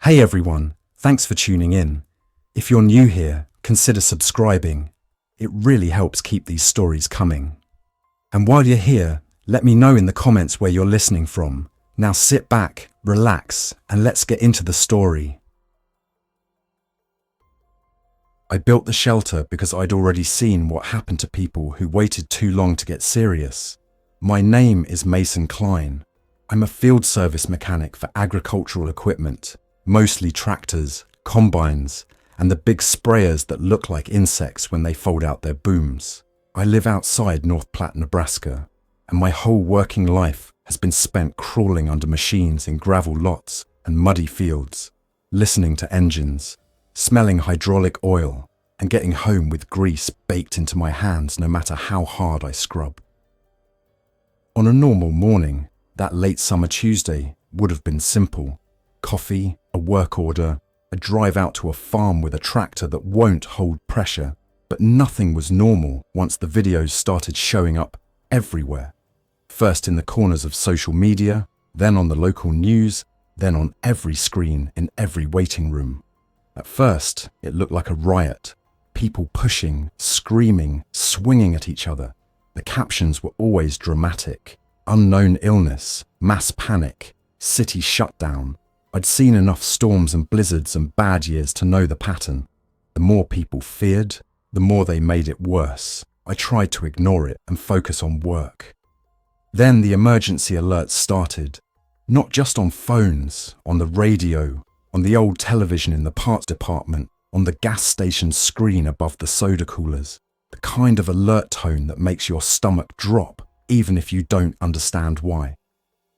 Hey everyone, thanks for tuning in. If you're new here, consider subscribing. It really helps keep these stories coming. And while you're here, let me know in the comments where you're listening from. Now sit back, relax, and let's get into the story. I built the shelter because I'd already seen what happened to people who waited too long to get serious. My name is Mason Klein. I'm a field service mechanic for agricultural equipment, mostly tractors, combines, and the big sprayers that look like insects when they fold out their booms. I live outside North Platte, Nebraska, and my whole working life has been spent crawling under machines in gravel lots and muddy fields, listening to engines, smelling hydraulic oil, and getting home with grease baked into my hands no matter how hard I scrub. On a normal morning, that late summer Tuesday would have been simple. Coffee, a work order, a drive out to a farm with a tractor that won't hold pressure. But nothing was normal once the videos started showing up everywhere. First in the corners of social media, then on the local news, then on every screen in every waiting room. At first, it looked like a riot. People pushing, screaming, swinging at each other. The captions were always dramatic. Unknown illness, mass panic, city shutdown. I'd seen enough storms and blizzards and bad years to know the pattern. The more people feared, the more they made it worse. I tried to ignore it and focus on work. Then the emergency alerts started. Not just on phones, on the radio, on the old television in the parts department, on the gas station screen above the soda coolers. The kind of alert tone that makes your stomach drop, even if you don't understand why.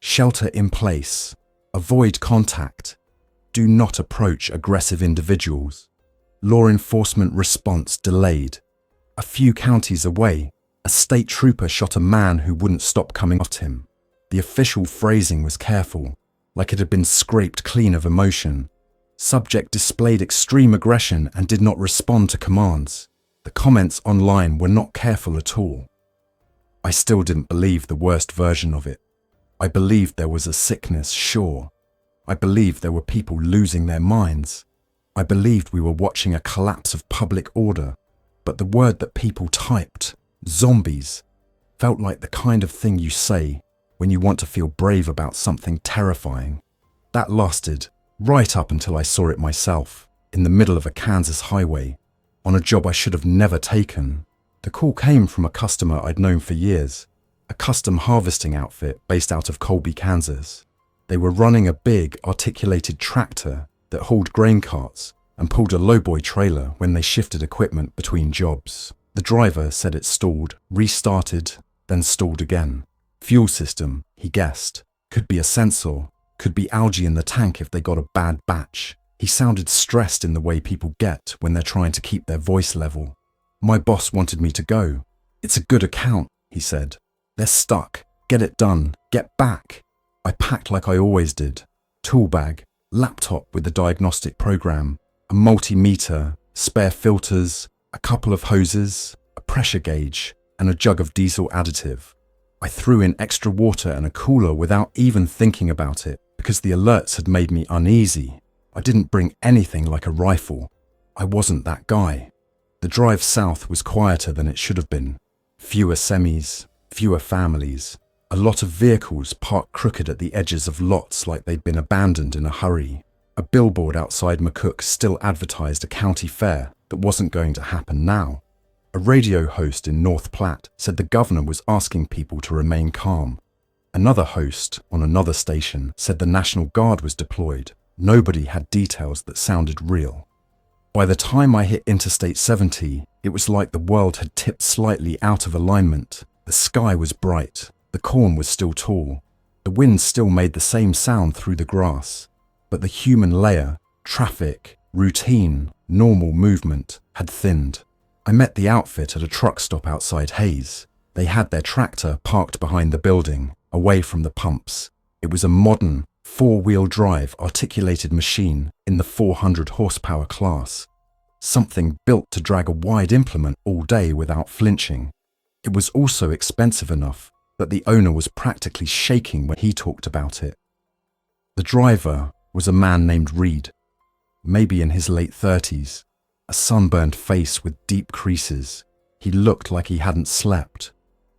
Shelter in place. Avoid contact. Do not approach aggressive individuals. Law enforcement response delayed. A few counties away, a state trooper shot a man who wouldn't stop coming at him. The official phrasing was careful, like it had been scraped clean of emotion. Subject displayed extreme aggression and did not respond to commands. The comments online were not careful at all. I still didn't believe the worst version of it. I believed there was a sickness, sure. I believed there were people losing their minds. I believed we were watching a collapse of public order. But the word that people typed, zombies, felt like the kind of thing you say when you want to feel brave about something terrifying. That lasted right up until I saw it myself, in the middle of a Kansas highway, on a job I should have never taken. The call came from a customer I'd known for years. A custom harvesting outfit based out of Colby, Kansas. They were running a big, articulated tractor that hauled grain carts and pulled a lowboy trailer when they shifted equipment between jobs. The driver said it stalled, restarted, then stalled again. Fuel system, he guessed. Could be a sensor, could be algae in the tank if they got a bad batch. He sounded stressed in the way people get when they're trying to keep their voice level. My boss wanted me to go. It's a good account, he said. They're stuck. Get it done. Get back. I packed like I always did. Tool bag, laptop with the diagnostic program, a multimeter, spare filters, a couple of hoses, a pressure gauge, and a jug of diesel additive. I threw in extra water and a cooler without even thinking about it because the alerts had made me uneasy. I didn't bring anything like a rifle. I wasn't that guy. The drive south was quieter than it should have been. Fewer semis, fewer families, a lot of vehicles parked crooked at the edges of lots like they'd been abandoned in a hurry. A billboard outside McCook still advertised a county fair that wasn't going to happen now. A radio host in North Platte said the governor was asking people to remain calm. Another host on another station said the National Guard was deployed. Nobody had details that sounded real. By the time I hit Interstate 70, it was like the world had tipped slightly out of alignment. The sky was bright, the corn was still tall, the wind still made the same sound through the grass, but the human layer, traffic, routine, normal movement had thinned. I met the outfit at a truck stop outside Hayes. They had their tractor parked behind the building, away from the pumps. It was a modern, four-wheel drive articulated machine in the 400 horsepower class. Something built to drag a wide implement all day without flinching. It was also expensive enough that the owner was practically shaking when he talked about it. The driver, was a man named Reed, maybe in his late 30s, a sunburned face with deep creases. He looked like he hadn't slept.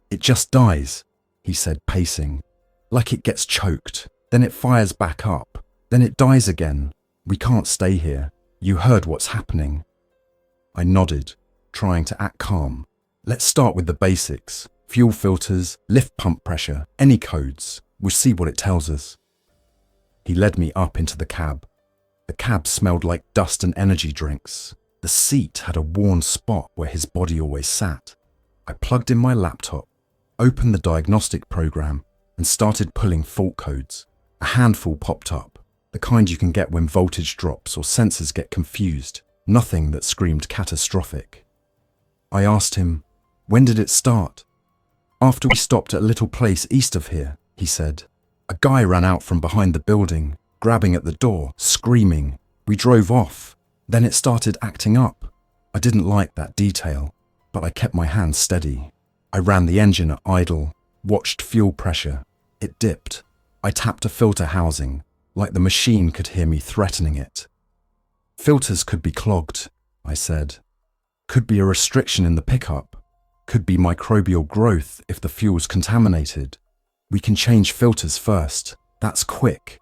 "It just dies," he said, pacing. "Like it gets choked, then it fires back up, then it dies again. We can't stay here. You heard what's happening." I nodded, trying to act calm. "Let's start with the basics. Fuel filters, lift pump pressure, any codes. We'll see what it tells us." He led me up into the cab. The cab smelled like dust and energy drinks. The seat had a worn spot where his body always sat. I plugged in my laptop, opened the diagnostic program, and started pulling fault codes. A handful popped up, the kind you can get when voltage drops or sensors get confused. Nothing that screamed catastrophic. I asked him, "When did it start?" "After we stopped at a little place east of here," he said. "A guy ran out from behind the building, grabbing at the door, screaming. We drove off. Then it started acting up." I didn't like that detail, but I kept my hands steady. I ran the engine at idle, watched fuel pressure. It dipped. I tapped a filter housing, like the machine could hear me threatening it. "Filters could be clogged," I said. "Could be a restriction in the pickup. Could be microbial growth if the fuel's contaminated. We can change filters first. That's quick."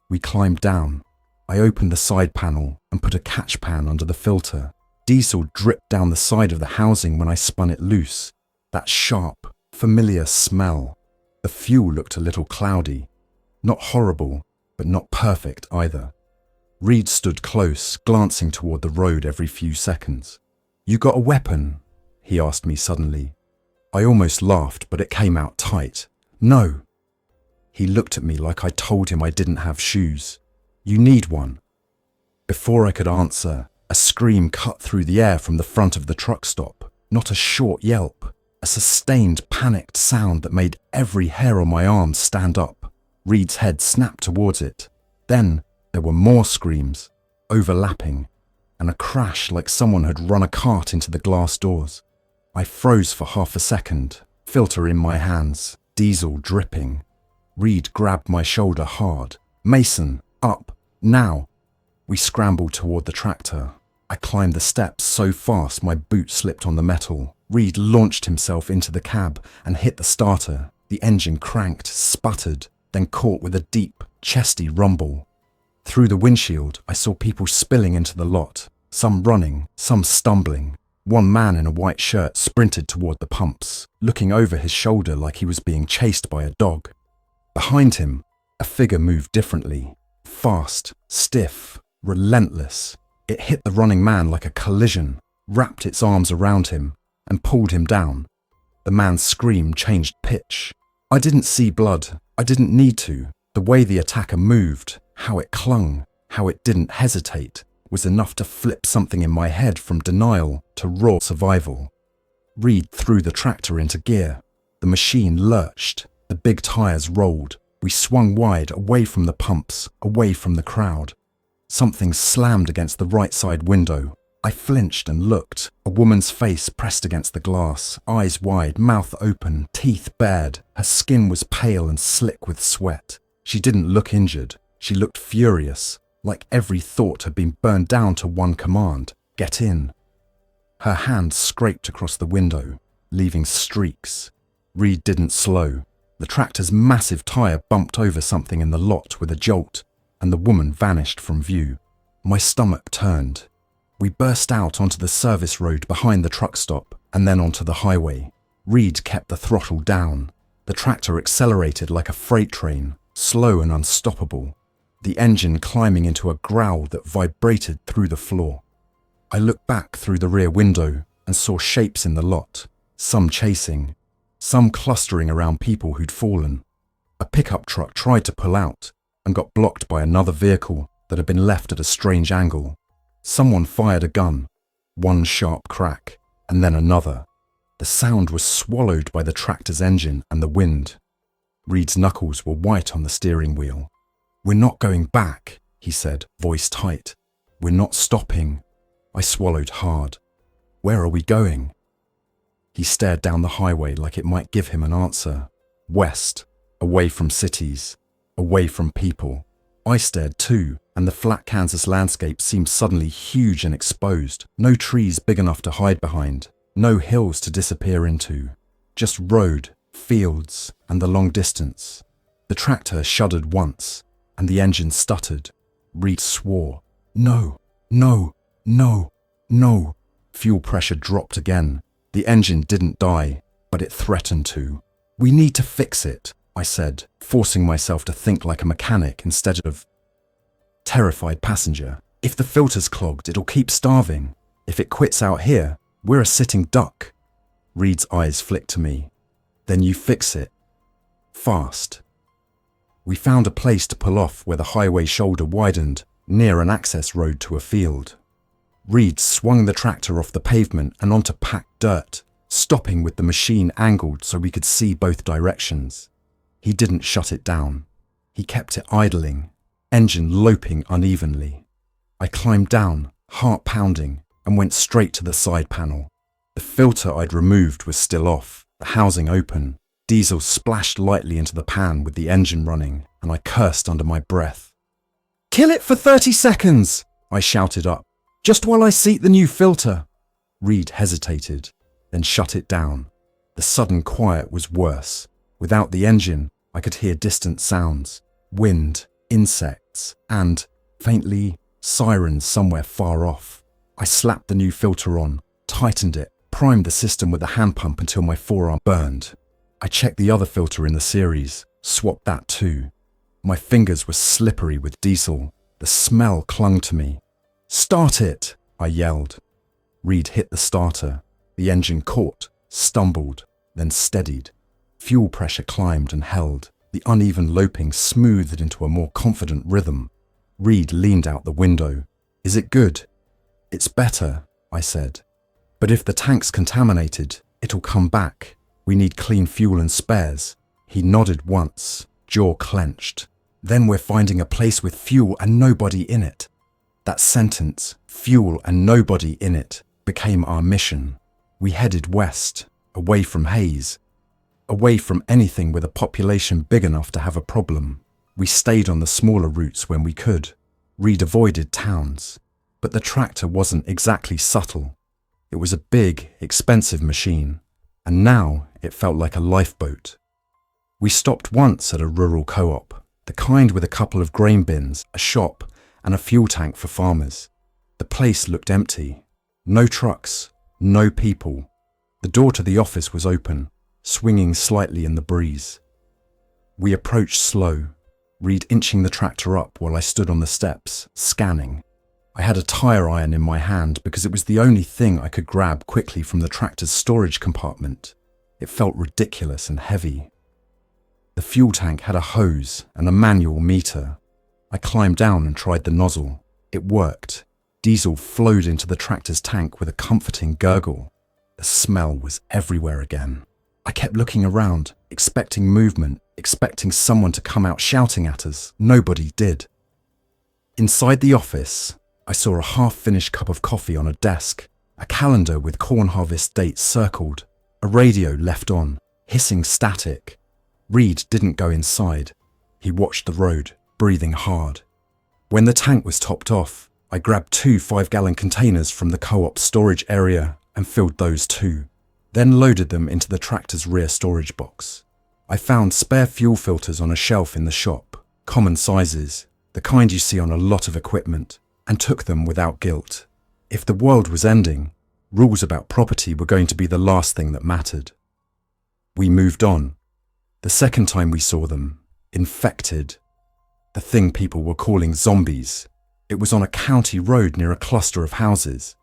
We climbed down. I opened the side panel and put a catch pan under the filter. Diesel dripped down the side of the housing when I spun it loose. That sharp, familiar smell. The fuel looked a little cloudy. Not horrible, but not perfect either. Reed stood close, glancing toward the road every few seconds. "You got a weapon?" he asked me suddenly. I almost laughed, but it came out tight. "No." He looked at me like I told him I didn't have shoes. "You need one." Before I could answer, a scream cut through the air from the front of the truck stop. Not a short yelp, a sustained, panicked sound that made every hair on my arm stand up. Reed's head snapped towards it. Then there were more screams, overlapping, and a crash like someone had run a cart into the glass doors. I froze for half a second, filter in my hands, diesel dripping. Reed grabbed my shoulder hard. "Mason, up, now." We scrambled toward the tractor. I climbed the steps so fast my boot slipped on the metal. Reed launched himself into the cab and hit the starter. The engine cranked, sputtered, then caught with a deep, chesty rumble. Through the windshield, I saw people spilling into the lot, some running, some stumbling. One man in a white shirt sprinted toward the pumps, looking over his shoulder like he was being chased by a dog. Behind him, a figure moved differently, fast, stiff, relentless. It hit the running man like a collision, wrapped its arms around him, and pulled him down. The man's scream changed pitch. I didn't see blood. I didn't need to. The way the attacker moved, how it clung, how it didn't hesitate, was enough to flip something in my head from denial to raw survival. Reed threw the tractor into gear. The machine lurched. The big tires rolled. We swung wide, away from the pumps, away from the crowd. Something slammed against the right side window. I flinched and looked. A woman's face pressed against the glass, eyes wide, mouth open, teeth bared. Her skin was pale and slick with sweat. She didn't look injured. She looked furious, like every thought had been burned down to one command: get in. Her hand scraped across the window, leaving streaks. Reed didn't slow. The tractor's massive tire bumped over something in the lot with a jolt, and the woman vanished from view. My stomach turned. We burst out onto the service road behind the truck stop, and then onto the highway. Reed kept the throttle down. The tractor accelerated like a freight train, slow and unstoppable, the engine climbing into a growl that vibrated through the floor. I looked back through the rear window and saw shapes in the lot, some chasing, some clustering around people who'd fallen. A pickup truck tried to pull out and got blocked by another vehicle that had been left at a strange angle. Someone fired a gun, one sharp crack, and then another. The sound was swallowed by the tractor's engine and the wind. Reed's knuckles were white on the steering wheel. "We're not going back," he said, voice tight. "We're not stopping." I swallowed hard. "Where are we going?" He stared down the highway like it might give him an answer. West, away from cities, away from people. I stared too, and the flat Kansas landscape seemed suddenly huge and exposed. No trees big enough to hide behind, no hills to disappear into. Just road, fields, and the long distance. The tractor shuddered once, and the engine stuttered. Reed swore. No, no, no, no. Fuel pressure dropped again. The engine didn't die, but it threatened to. We need to fix it, I said, forcing myself to think like a mechanic instead of terrified passenger. If the filter's clogged, it'll keep starving. If it quits out here, we're a sitting duck. Reed's eyes flicked to me. Then you fix it. Fast. We found a place to pull off where the highway shoulder widened, near an access road to a field. Reed swung the tractor off the pavement and onto packed dirt, stopping with the machine angled so we could see both directions. He didn't shut it down. He kept it idling, engine loping unevenly. I climbed down, heart pounding, and went straight to the side panel. The filter I'd removed was still off, the housing open. Diesel splashed lightly into the pan with the engine running, and I cursed under my breath. "Kill it for 30 seconds!" I shouted up. "Just while I seat the new filter." Reed hesitated, then shut it down. The sudden quiet was worse. Without the engine, I could hear distant sounds, wind, insects, and, faintly, sirens somewhere far off. I slapped the new filter on, tightened it, primed the system with a hand pump until my forearm burned. I checked the other filter in the series, swapped that too. My fingers were slippery with diesel. The smell clung to me. "Start it!" I yelled. Reed hit the starter. The engine caught, stumbled, then steadied. Fuel pressure climbed and held. The uneven loping smoothed into a more confident rhythm. Reed leaned out the window. "Is it good?" "It's better," I said. "But if the tank's contaminated, it'll come back. We need clean fuel and spares." He nodded once, jaw clenched. "Then we're finding a place with fuel and nobody in it." That sentence, "fuel and nobody in it," became our mission. We headed west, away from Hayes, away from anything with a population big enough to have a problem. We stayed on the smaller routes when we could. Reed avoided towns. But the tractor wasn't exactly subtle. It was a big, expensive machine, and now it felt like a lifeboat. We stopped once at a rural co-op, the kind with a couple of grain bins, a shop, and a fuel tank for farmers. The place looked empty. No trucks, no people. The door to the office was open, swinging slightly in the breeze. We approached slow, Reed inching the tractor up while I stood on the steps, scanning. I had a tire iron in my hand because it was the only thing I could grab quickly from the tractor's storage compartment. It felt ridiculous and heavy. The fuel tank had a hose and a manual meter. I climbed down and tried the nozzle. It worked. Diesel flowed into the tractor's tank with a comforting gurgle. The smell was everywhere again. I kept looking around, expecting movement, expecting someone to come out shouting at us. Nobody did. Inside the office, I saw a half-finished cup of coffee on a desk, a calendar with corn harvest dates circled, a radio left on, hissing static. Reed didn't go inside. He watched the road, breathing hard. When the tank was topped off, I grabbed 2 5-gallon containers from the co-op storage area and filled those too, then loaded them into the tractor's rear storage box. I found spare fuel filters on a shelf in the shop, common sizes, the kind you see on a lot of equipment, and took them without guilt. If the world was ending, rules about property were going to be the last thing that mattered. We moved on. The second time we saw them, infected. The thing people were calling zombies. It was on a county road near a cluster of houses.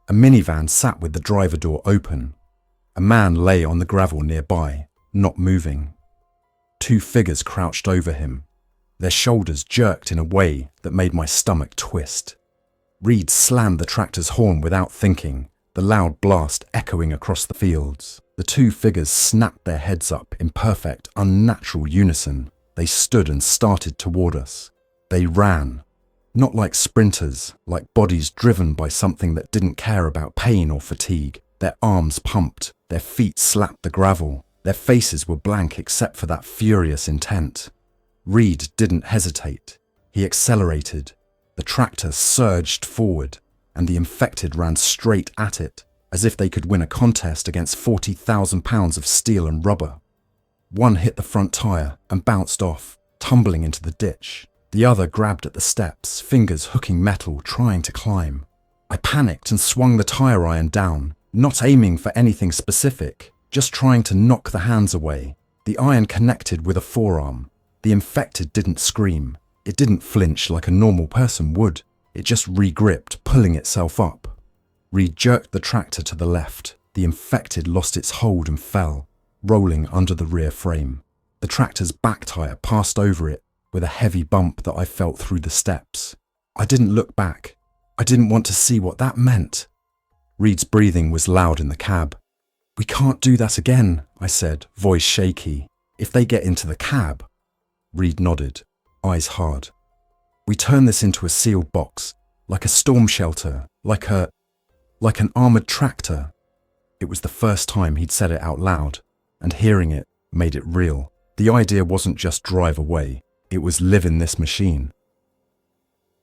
A minivan sat with the driver door open. A man lay on the gravel nearby, not moving. 2 figures crouched over him. Their shoulders jerked in a way that made my stomach twist. Reed slammed the tractor's horn without thinking, the loud blast echoing across the fields. The 2 figures snapped their heads up in perfect, unnatural unison. They stood and started toward us. They ran. Not like sprinters, like bodies driven by something that didn't care about pain or fatigue. Their arms pumped, their feet slapped the gravel. Their faces were blank except for that furious intent. Reed didn't hesitate. He accelerated. The tractor surged forward, and the infected ran straight at it, as if they could win a contest against 40,000 pounds of steel and rubber. One hit the front tire and bounced off, tumbling into the ditch. The other grabbed at the steps, fingers hooking metal, trying to climb. I panicked and swung the tire iron down, not aiming for anything specific, just trying to knock the hands away. The iron connected with a forearm. The infected didn't scream. It didn't flinch like a normal person would. It just re-gripped, pulling itself up. Reed jerked the tractor to the left. The infected lost its hold and fell, rolling under the rear frame. The tractor's back tire passed over it with a heavy bump that I felt through the steps. I didn't look back. I didn't want to see what that meant. Reed's breathing was loud in the cab. "We can't do that again," I said, voice shaky. "If they get into the cab." Reed nodded, eyes hard. "We turn this into a sealed box, like a storm shelter, like an armoured tractor." It was the first time he'd said it out loud, and hearing it made it real. The idea wasn't just drive away, it was live in this machine.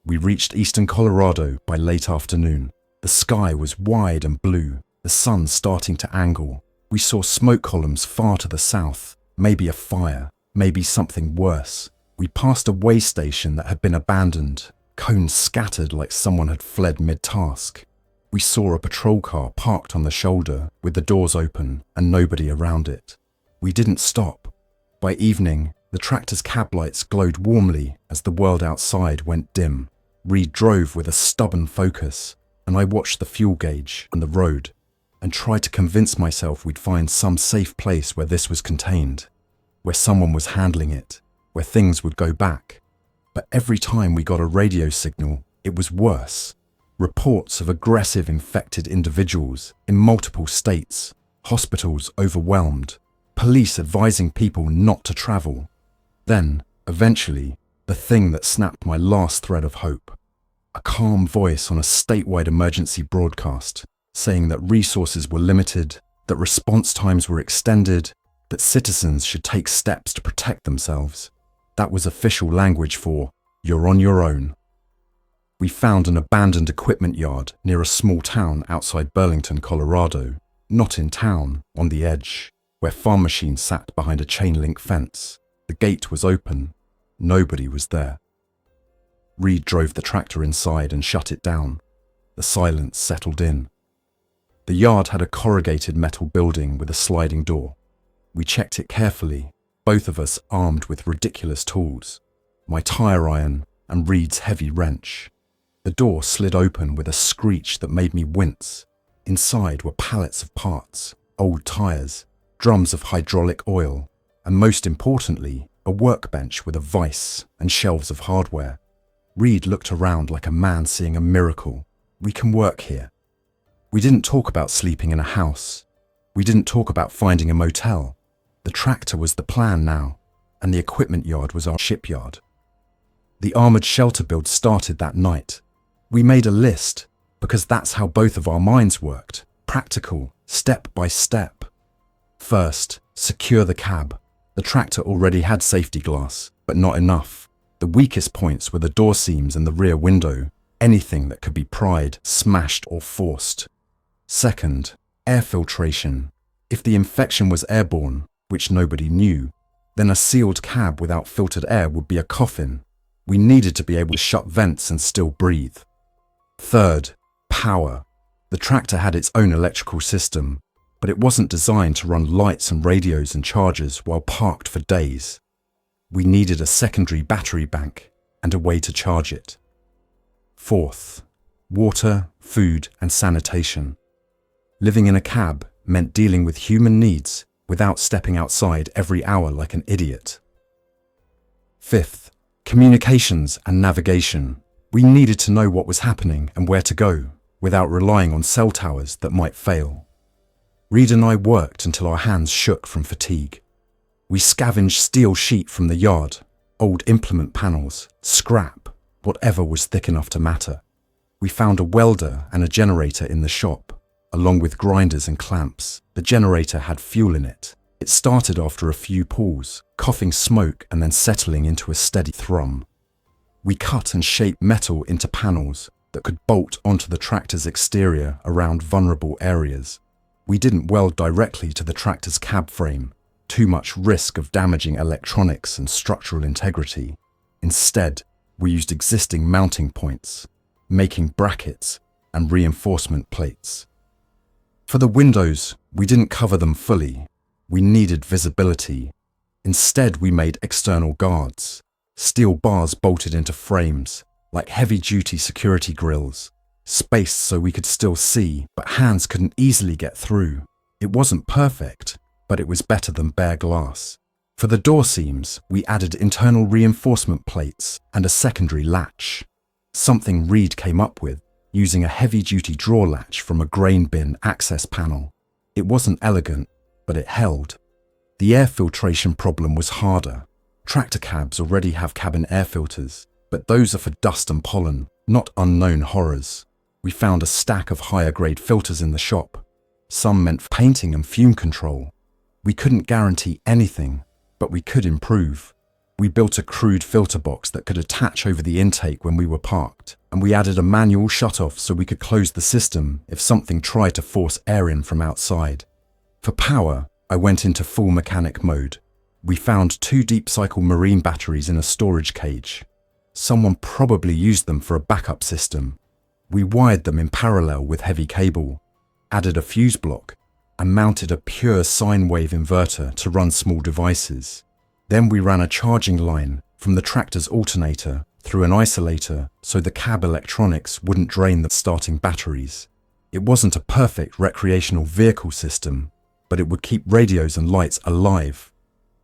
We reached eastern Colorado by late afternoon. The sky was wide and blue, the sun starting to angle. We saw smoke columns far to the south, maybe a fire, maybe something worse. We passed a way station that had been abandoned, cones scattered like someone had fled mid-task. We saw a patrol car parked on the shoulder with the doors open and nobody around it. We didn't stop. By evening, the tractor's cab lights glowed warmly as the world outside went dim. Reed drove with a stubborn focus, and I watched the fuel gauge and the road and tried to convince myself we'd find some safe place where this was contained, where someone was handling it, where things would go back. But every time we got a radio signal, it was worse. Reports of aggressive infected individuals in multiple states, hospitals overwhelmed, police advising people not to travel. Then, eventually, the thing that snapped my last thread of hope. A calm voice on a statewide emergency broadcast saying that resources were limited, that response times were extended, that citizens should take steps to protect themselves. That was official language for, "You're on your own." We found an abandoned equipment yard near a small town outside Burlington, Colorado, not in town, on the edge, where farm machines sat behind a chain-link fence. The gate was open. Nobody was there. Reed drove the tractor inside and shut it down. The silence settled in. The yard had a corrugated metal building with a sliding door. We checked it carefully, both of us armed with ridiculous tools, my tire iron and Reed's heavy wrench. The door slid open with a screech that made me wince. Inside were pallets of parts, old tires, drums of hydraulic oil, and most importantly, a workbench with a vise and shelves of hardware. Reed looked around like a man seeing a miracle. "We can work here." We didn't talk about sleeping in a house. We didn't talk about finding a motel. The tractor was the plan now, and the equipment yard was our shipyard. The armoured shelter build started that night. We made a list, because that's how both of our minds worked. Practical, step by step. First, secure the cab. The tractor already had safety glass, but not enough. The weakest points were the door seams and the rear window. Anything that could be pried, smashed or forced. Second, air filtration. If the infection was airborne, which nobody knew, then a sealed cab without filtered air would be a coffin. We needed to be able to shut vents and still breathe. Third, power. The tractor had its own electrical system, but it wasn't designed to run lights and radios and chargers while parked for days. We needed a secondary battery bank and a way to charge it. Fourth, water, food, and sanitation. Living in a cab meant dealing with human needs without stepping outside every hour like an idiot. Fifth, communications and navigation. We needed to know what was happening and where to go without relying on cell towers that might fail. Reed and I worked until our hands shook from fatigue. We scavenged steel sheet from the yard, old implement panels, scrap, whatever was thick enough to matter. We found a welder and a generator in the shop, along with grinders and clamps. The generator had fuel in it. It started after a few pulls, coughing smoke and then settling into a steady thrum. We cut and shaped metal into panels that could bolt onto the tractor's exterior around vulnerable areas. We didn't weld directly to the tractor's cab frame, too much risk of damaging electronics and structural integrity. Instead, we used existing mounting points, making brackets and reinforcement plates. For the windows, we didn't cover them fully. We needed visibility. Instead, we made external guards, steel bars bolted into frames, like heavy-duty security grills, spaced so we could still see, but hands couldn't easily get through. It wasn't perfect, but it was better than bare glass. For the door seams, we added internal reinforcement plates and a secondary latch, something Reed came up with, using a heavy-duty drawer latch from a grain bin access panel. It wasn't elegant, but it held. The air filtration problem was harder. Tractor cabs already have cabin air filters, but those are for dust and pollen, not unknown horrors. We found a stack of higher-grade filters in the shop. Some meant for painting and fume control. We couldn't guarantee anything, but we could improve. We built a crude filter box that could attach over the intake when we were parked, and we added a manual shutoff so we could close the system if something tried to force air in from outside. For power, I went into full mechanic mode. We found 2 deep-cycle marine batteries in a storage cage. Someone probably used them for a backup system. We wired them in parallel with heavy cable, added a fuse block, and mounted a pure sine wave inverter to run small devices. Then we ran a charging line from the tractor's alternator through an isolator so the cab electronics wouldn't drain the starting batteries. It wasn't a perfect recreational vehicle system, but it would keep radios and lights alive.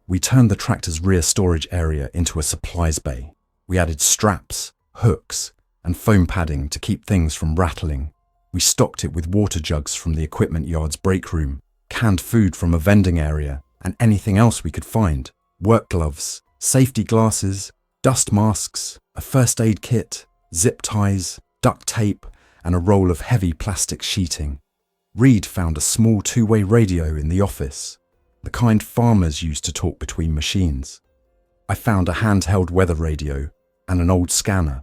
We turned the tractor's rear storage area into a supplies bay. We added straps, hooks, and foam padding to keep things from rattling. We stocked it with water jugs from the equipment yard's break room, canned food from a vending area, and anything else we could find. Work gloves, safety glasses, dust masks, a first aid kit, zip ties, duct tape, and a roll of heavy plastic sheeting. Reed found a small 2-way radio in the office, the kind farmers used to talk between machines. I found a handheld weather radio and an old scanner.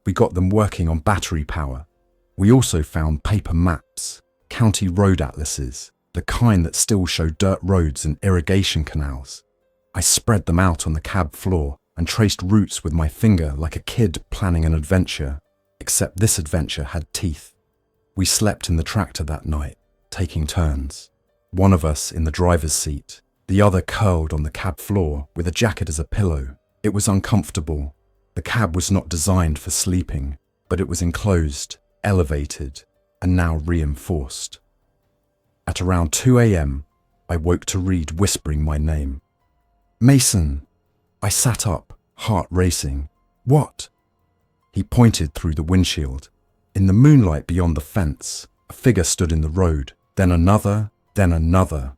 We got them working on battery power. We also found paper maps, county road atlases, the kind that still show dirt roads and irrigation canals. I spread them out on the cab floor and traced routes with my finger like a kid planning an adventure, except this adventure had teeth. We slept in the tractor that night, taking turns. One of us in the driver's seat, the other curled on the cab floor with a jacket as a pillow. It was uncomfortable. The cab was not designed for sleeping, but it was enclosed, elevated, and now reinforced. At around 2 a.m., I woke to Reed whispering my name. "Mason!" I sat up, heart racing. "What?" He pointed through the windshield. In the moonlight beyond the fence, a figure stood in the road, then another, then another.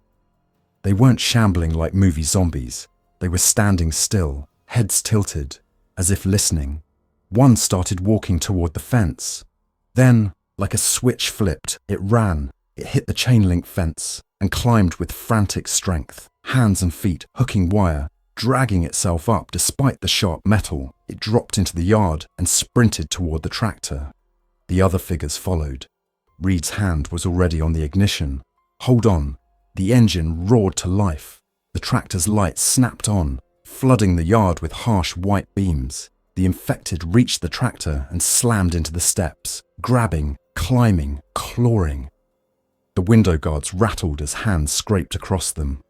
They weren't shambling like movie zombies. They were standing still, heads tilted, as if listening. One started walking toward the fence. Then, like a switch flipped, it ran. It hit the chain-link fence and climbed with frantic strength, hands and feet hooking wire, dragging itself up despite the sharp metal. It dropped into the yard and sprinted toward the tractor. The other figures followed. Reed's hand was already on the ignition. Hold on. The engine roared to life. The tractor's lights snapped on, flooding the yard with harsh white beams. The infected reached the tractor and slammed into the steps, grabbing, climbing, clawing. The window guards rattled as hands scraped across them.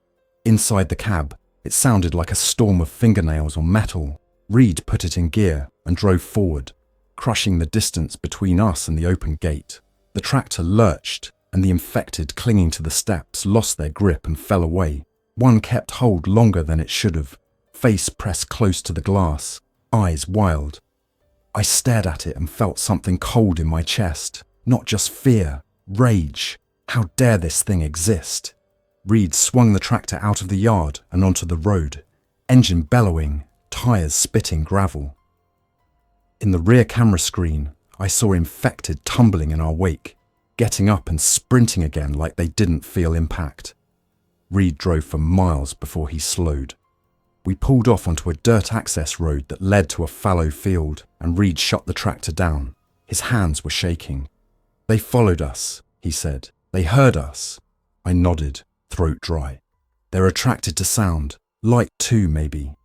Inside the cab, it sounded like a storm of fingernails on metal. Reed put it in gear and drove forward, crushing the distance between us and the open gate. The tractor lurched, and the infected clinging to the steps lost their grip and fell away. One kept hold longer than it should have, face pressed close to the glass, eyes wild. I stared at it and felt something cold in my chest, not just fear, rage. How dare this thing exist? Reed swung the tractor out of the yard and onto the road, engine bellowing, tires spitting gravel. In the rear camera screen, I saw infected tumbling in our wake, getting up and sprinting again like they didn't feel impact. Reed drove for miles before he slowed. We pulled off onto a dirt access road that led to a fallow field, and Reed shut the tractor down. His hands were shaking. "They followed us," he said. "They heard us." I nodded, throat dry. "They're attracted to sound. Light too, maybe."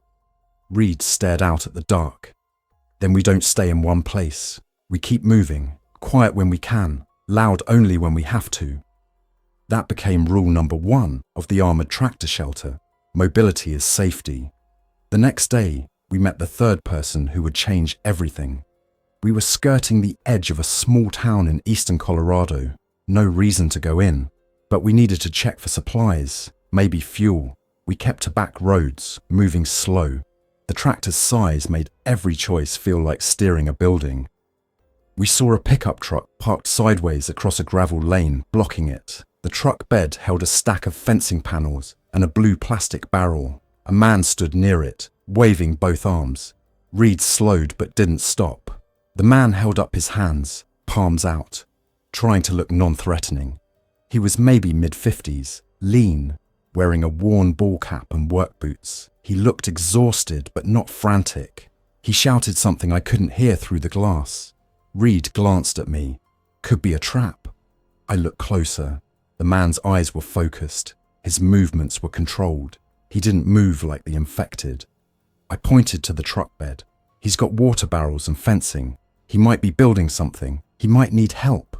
Reed stared out at the dark. "Then we don't stay in one place. We keep moving, quiet when we can, loud only when we have to." That became rule number 1 of the armoured tractor shelter. Mobility is safety. The next day, we met the third person who would change everything. We were skirting the edge of a small town in eastern Colorado. No reason to go in, but we needed to check for supplies, maybe fuel. We kept to back roads, moving slow. The tractor's size made every choice feel like steering a building. We saw a pickup truck parked sideways across a gravel lane, blocking it. The truck bed held a stack of fencing panels and a blue plastic barrel. A man stood near it, waving both arms. Reed slowed but didn't stop. The man held up his hands, palms out, trying to look non-threatening. He was maybe mid-50s, lean, wearing a worn ball cap and work boots. He looked exhausted but not frantic. He shouted something I couldn't hear through the glass. Reed glanced at me. Could be a trap. I looked closer. The man's eyes were focused. His movements were controlled. He didn't move like the infected. I pointed to the truck bed. He's got water barrels and fencing. He might be building something. He might need help.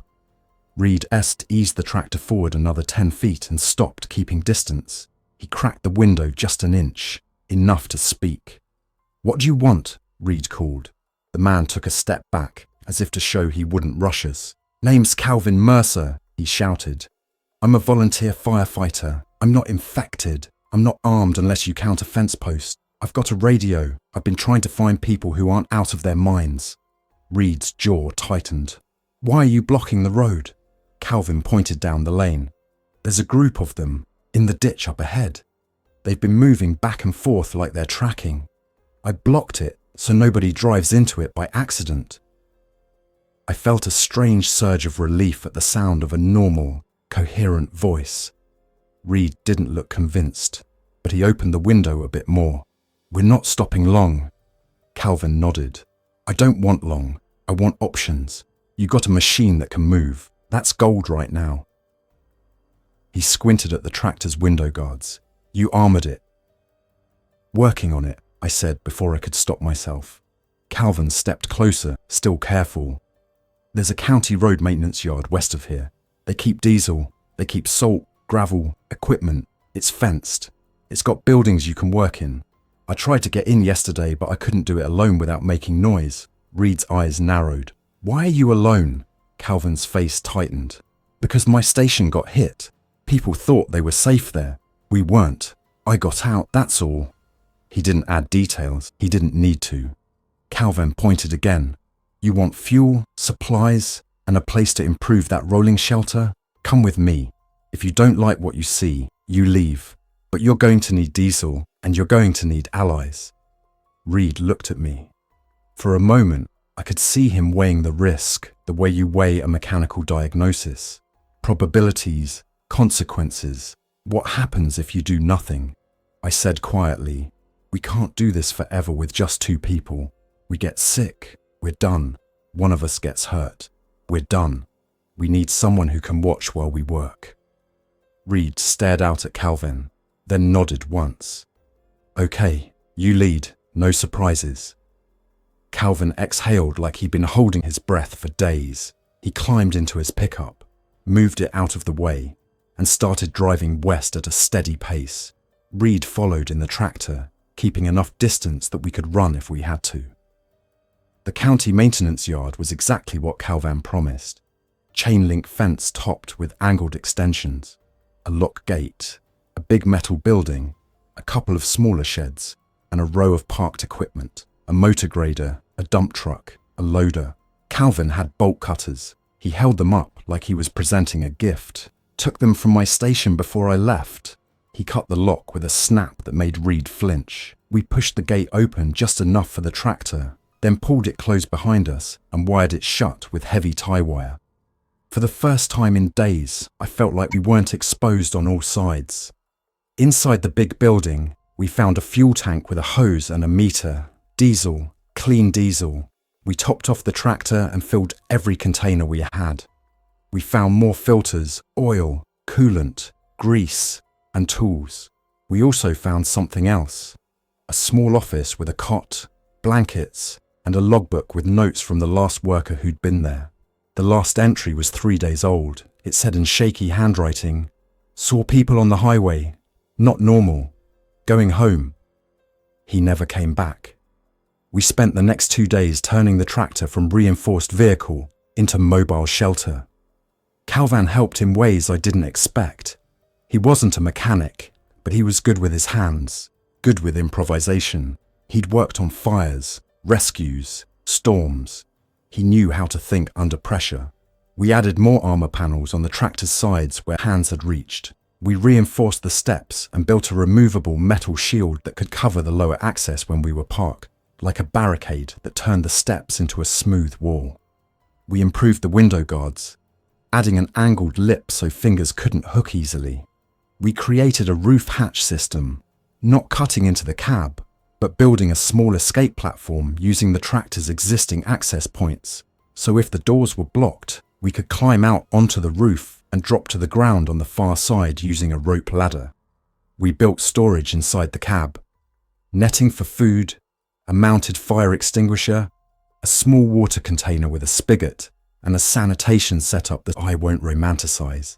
Reed eased the tractor forward another 10 feet and stopped, keeping distance. He cracked the window just an inch, enough to speak. "What do you want?" Reed called. The man took a step back, as if to show he wouldn't rush us. "Name's Calvin Mercer," he shouted. "I'm a volunteer firefighter. I'm not infected. I'm not armed unless you count a fence post. I've got a radio. I've been trying to find people who aren't out of their minds." Reed's jaw tightened. "Why are you blocking the road?" Calvin pointed down the lane. "There's a group of them, in the ditch up ahead. They've been moving back and forth like they're tracking. I blocked it so nobody drives into it by accident." I felt a strange surge of relief at the sound of a normal, coherent voice. Reed didn't look convinced, but he opened the window a bit more. "We're not stopping long." Calvin nodded. "I don't want long. I want options. You got a machine that can move. That's gold right now." He squinted at the tractor's window guards. "You armoured it." "Working on it," I said before I could stop myself. Calvin stepped closer, still careful. "There's a county road maintenance yard west of here. They keep diesel. They keep salt, gravel, equipment. It's fenced. It's got buildings you can work in. I tried to get in yesterday, but I couldn't do it alone without making noise." Reed's eyes narrowed. "Why are you alone?" Calvin's face tightened. "Because my station got hit. People thought they were safe there. We weren't. I got out, that's all." He didn't add details. He didn't need to. Calvin pointed again. "You want fuel, supplies, and a place to improve that rolling shelter? Come with me. If you don't like what you see, you leave. But you're going to need diesel, and you're going to need allies." Reed looked at me. For a moment, I could see him weighing the risk, the way you weigh a mechanical diagnosis. Probabilities, consequences. What happens if you do nothing? I said quietly, "We can't do this forever with just 2 people. We get sick. We're done. One of us gets hurt. We're done. We need someone who can watch while we work." Reed stared out at Calvin, then nodded once. "Okay, you lead. No surprises." Calvin exhaled like he'd been holding his breath for days. He climbed into his pickup, moved it out of the way, and started driving west at a steady pace. Reed followed in the tractor, keeping enough distance that we could run if we had to. The county maintenance yard was exactly what Calvin promised. Chain-link fence topped with angled extensions, a lock gate, a big metal building, a couple of smaller sheds, and a row of parked equipment, a motor grader, a dump truck, a loader. Calvin had bolt cutters. He held them up like he was presenting a gift. "Took them from my station before I left." He cut the lock with a snap that made Reed flinch. We pushed the gate open just enough for the tractor, then pulled it closed behind us and wired it shut with heavy tie wire. For the first time in days, I felt like we weren't exposed on all sides. Inside the big building, We found a fuel tank with a hose and a meter. Diesel, clean diesel. We topped off the tractor and filled every container we had. We found more filters, oil, coolant, grease, and tools. We also found something else. A small office with a cot, blankets, and a logbook with notes from the last worker who'd been there. The last entry was 3 days old. It said in shaky handwriting, "Saw people on the highway. Not normal. Going home." He never came back. We spent the next 2 days turning the tractor from reinforced vehicle into mobile shelter. Calvan helped in ways I didn't expect. He wasn't a mechanic, but he was good with his hands, good with improvisation. He'd worked on fires, rescues, storms. He knew how to think under pressure. We added more armor panels on the tractor's sides where hands had reached. We reinforced the steps and built a removable metal shield that could cover the lower access when we were parked, like a barricade that turned the steps into a smooth wall. We improved the window guards, adding an angled lip so fingers couldn't hook easily. We created a roof hatch system, not cutting into the cab, but building a small escape platform using the tractor's existing access points, so if the doors were blocked, we could climb out onto the roof and drop to the ground on the far side using a rope ladder. We built storage inside the cab, netting for food, a mounted fire extinguisher, a small water container with a spigot, and a sanitation setup that I won't romanticize.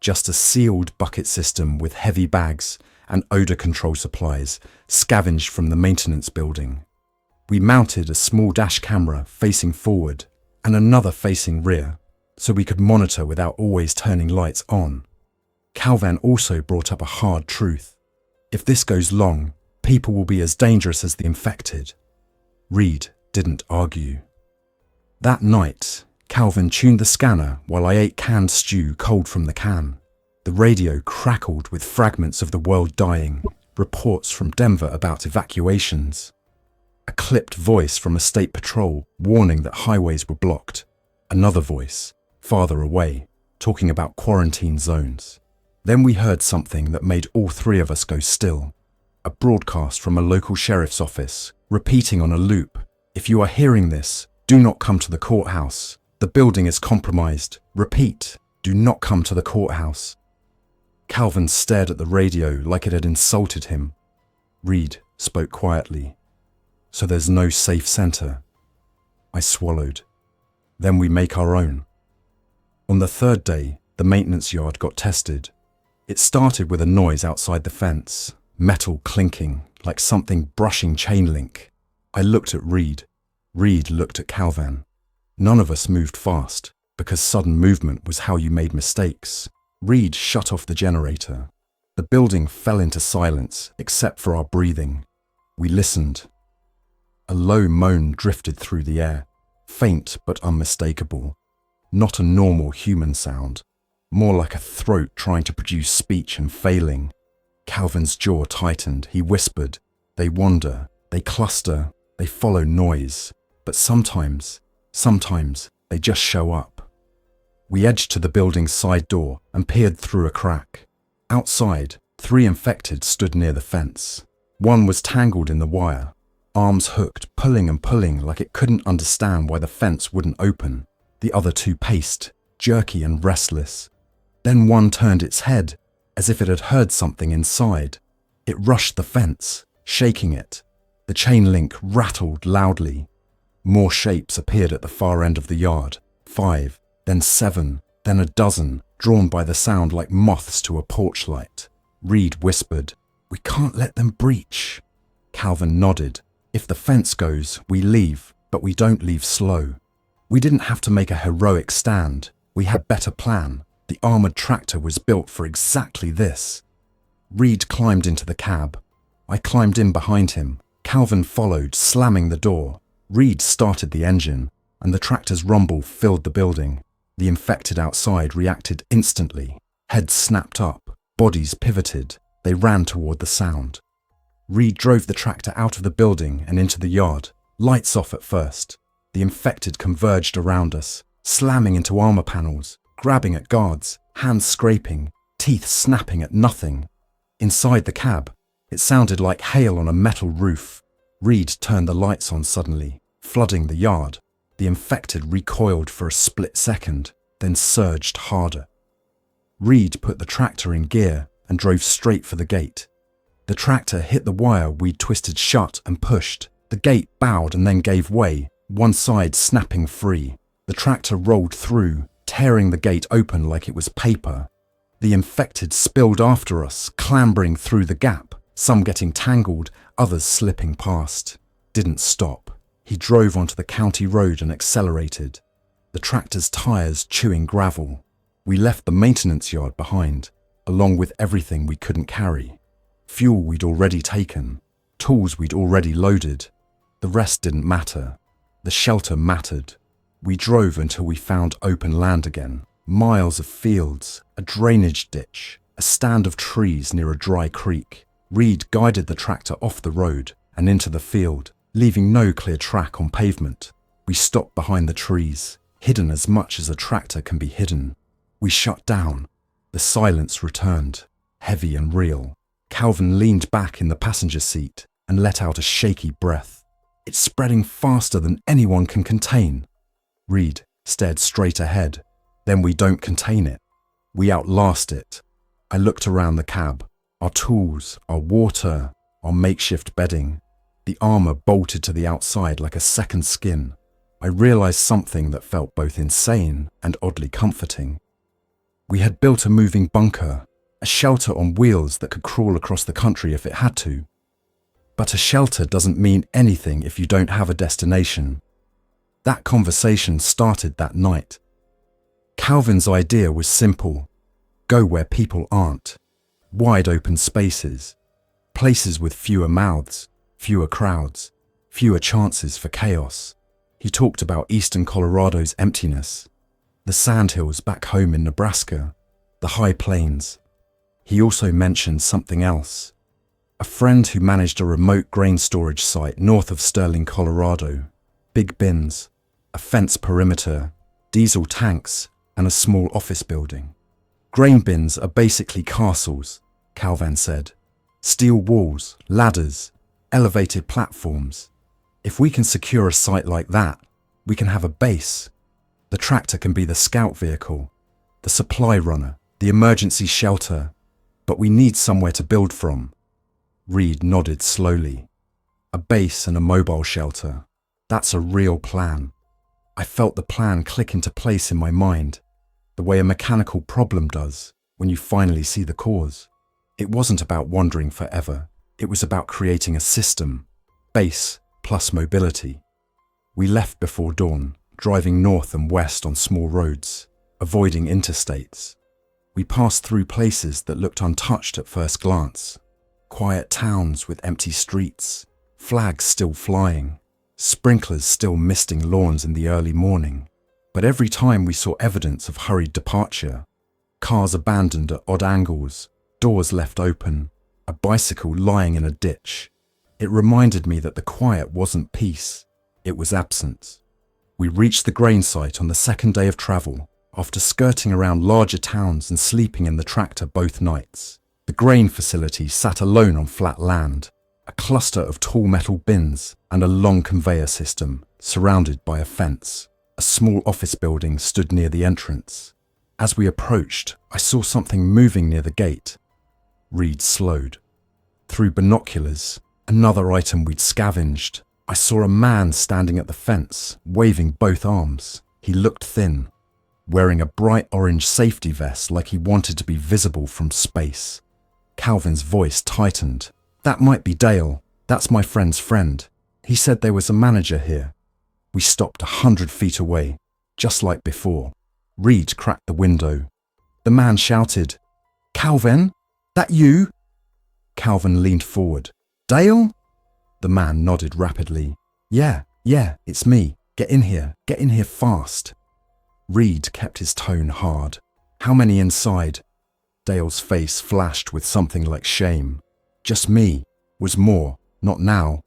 Just a sealed bucket system with heavy bags and odor control supplies scavenged from the maintenance building. We mounted a small dash camera facing forward and another facing rear, so we could monitor without always turning lights on. Calvan also brought up a hard truth. If this goes long, people will be as dangerous as the infected. Reed didn't argue. That night, Calvan tuned the scanner while I ate canned stew cold from the can. The radio crackled with fragments of the world dying, reports from Denver about evacuations. A clipped voice from a state patrol warning that highways were blocked. Another voice, farther away, talking about quarantine zones. Then we heard something that made all three of us go still. A broadcast from a local sheriff's office, repeating on a loop, "If you are hearing this, do not come to the courthouse. The building is compromised. Repeat, do not come to the courthouse." Calvan stared at the radio like it had insulted him. Reed spoke quietly. "So there's no safe center." I swallowed. "Then we make our own." On the third day, the maintenance yard got tested. It started with a noise outside the fence, metal clinking, like something brushing chain link. I looked at Reed. Reed looked at Calvan. None of us moved fast, because sudden movement was how you made mistakes. Reed shut off the generator. The building fell into silence, except for our breathing. We listened. A low moan drifted through the air, faint but unmistakable. Not a normal human sound, more like a throat trying to produce speech and failing. Calvan's jaw tightened. He whispered, "They wander, they cluster, they follow noise, but sometimes they just show up." We edged to the building's side door and peered through a crack. Outside, 3 infected stood near the fence. One was tangled in the wire, arms hooked, pulling and pulling like it couldn't understand why the fence wouldn't open. The other 2 paced, jerky and restless. Then one turned its head, as if it had heard something inside. It rushed the fence, shaking it. The chain link rattled loudly. More shapes appeared at the far end of the yard. 5, then 7, then a dozen, drawn by the sound like moths to a porch light. Reed whispered, "We can't let them breach." Calvan nodded. "If the fence goes, we leave, but we don't leave slow." We didn't have to make a heroic stand. We had better plan. The armored tractor was built for exactly this. Reed climbed into the cab. I climbed in behind him. Calvan followed, slamming the door. Reed started the engine, and the tractor's rumble filled the building. The infected outside reacted instantly. Heads snapped up, bodies pivoted. They ran toward the sound. Reed drove the tractor out of the building and into the yard, lights off at first. The infected converged around us, slamming into armor panels, grabbing at guards, hands scraping, teeth snapping at nothing. Inside the cab, It sounded like hail on a metal roof. Reed turned the lights on suddenly, flooding the yard. The infected recoiled for a split second, then surged harder. Reed put the tractor in gear and drove straight for the gate. The tractor hit the wire we'd twisted shut and pushed. The gate bowed and then gave way, one side snapping free. The tractor rolled through, tearing the gate open like it was paper. The infected spilled after us, clambering through the gap, some getting tangled, others slipping past. Didn't stop. He drove onto the county road and accelerated, the tractor's tires chewing gravel. We left the maintenance yard behind, along with everything we couldn't carry. Fuel we'd already taken, tools we'd already loaded. The rest didn't matter. The shelter mattered. We drove until we found open land again. Miles of fields, a drainage ditch, a stand of trees near a dry creek. Reed guided the tractor off the road and into the field, leaving no clear track on pavement. We stopped behind the trees, hidden as much as a tractor can be hidden. We shut down. The silence returned, heavy and real. Calvin leaned back in the passenger seat and let out a shaky breath. It's spreading faster than anyone can contain. Reed stared straight ahead. Then we don't contain it. We outlast it. I looked around the cab. Our tools, our water, our makeshift bedding. The armor bolted to the outside like a second skin. I realized something that felt both insane and oddly comforting. We had built a moving bunker, a shelter on wheels that could crawl across the country if it had to. But a shelter doesn't mean anything if you don't have a destination. That conversation started that night. Calvin's idea was simple. Go where people aren't. Wide open spaces. Places with fewer mouths, fewer crowds, fewer chances for chaos. He talked about eastern Colorado's emptiness, the sandhills back home in Nebraska, the high plains. He also mentioned something else. A friend who managed a remote grain storage site north of Sterling, Colorado. Big bins, a fence perimeter, diesel tanks, and a small office building. Grain bins are basically castles, Calvin said. Steel walls, ladders, elevated platforms. If we can secure a site like that, we can have a base. The tractor can be the scout vehicle, the supply runner, the emergency shelter, but we need somewhere to build from. Reed nodded slowly. A base and a mobile shelter. That's a real plan. I felt the plan click into place in my mind, the way a mechanical problem does when you finally see the cause. It wasn't about wandering forever. It was about creating a system, base plus mobility. We left before dawn, driving north and west on small roads, avoiding interstates. We passed through places that looked untouched at first glance. Quiet towns with empty streets, flags still flying, sprinklers still misting lawns in the early morning. But every time we saw evidence of hurried departure, cars abandoned at odd angles, doors left open, a bicycle lying in a ditch, it reminded me that the quiet wasn't peace, it was absence. We reached the grain site on the second day of travel, after skirting around larger towns and sleeping in the tractor both nights. The grain facility sat alone on flat land, a cluster of tall metal bins and a long conveyor system surrounded by a fence. A small office building stood near the entrance. As we approached, I saw something moving near the gate. Reed slowed. Through binoculars, another item we'd scavenged, I saw a man standing at the fence, waving both arms. He looked thin, wearing a bright orange safety vest like he wanted to be visible from space. Calvin's voice tightened. That might be Dale. That's my friend's friend. He said there was a manager here. We stopped 100 feet away, just like before. Reed cracked the window. The man shouted, "Calvin, that you?" Calvin leaned forward. "Dale?" The man nodded rapidly. Yeah, it's me. Get in here fast." Reed kept his tone hard. "How many inside?" Dale's face flashed with something like shame. "Just me. Was more. Not now."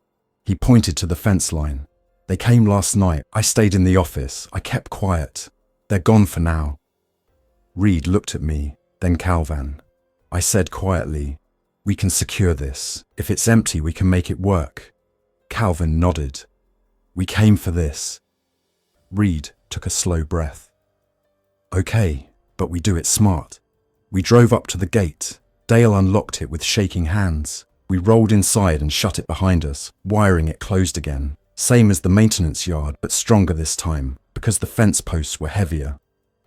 He pointed to the fence line. "They came last night. I stayed in the office. I kept quiet. They're gone for now." Reed looked at me, then Calvin. I said quietly, We can secure this. If it's empty, we can make it work. Calvin nodded. We came for this. Reed took a slow breath. Okay, but we do it smart. We drove up to the gate. Dale unlocked it with shaking hands. We rolled inside and shut it behind us, wiring it closed again. Same as the maintenance yard, but stronger this time, because the fence posts were heavier.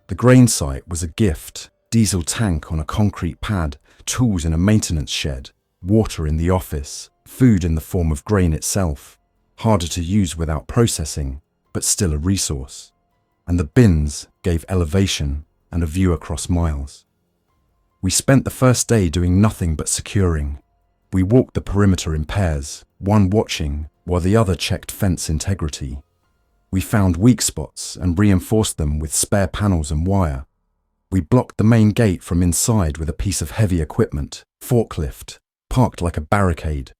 The grain site was a gift. Diesel tank on a concrete pad, tools in a maintenance shed, water in the office, food in the form of grain itself. Harder to use without processing, but still a resource. And the bins gave elevation and a view across miles. We spent the first day doing nothing but securing. We walked the perimeter in pairs, one watching while the other checked fence integrity. We found weak spots and reinforced them with spare panels and wire. We blocked the main gate from inside with a piece of heavy equipment, forklift, parked like a barricade.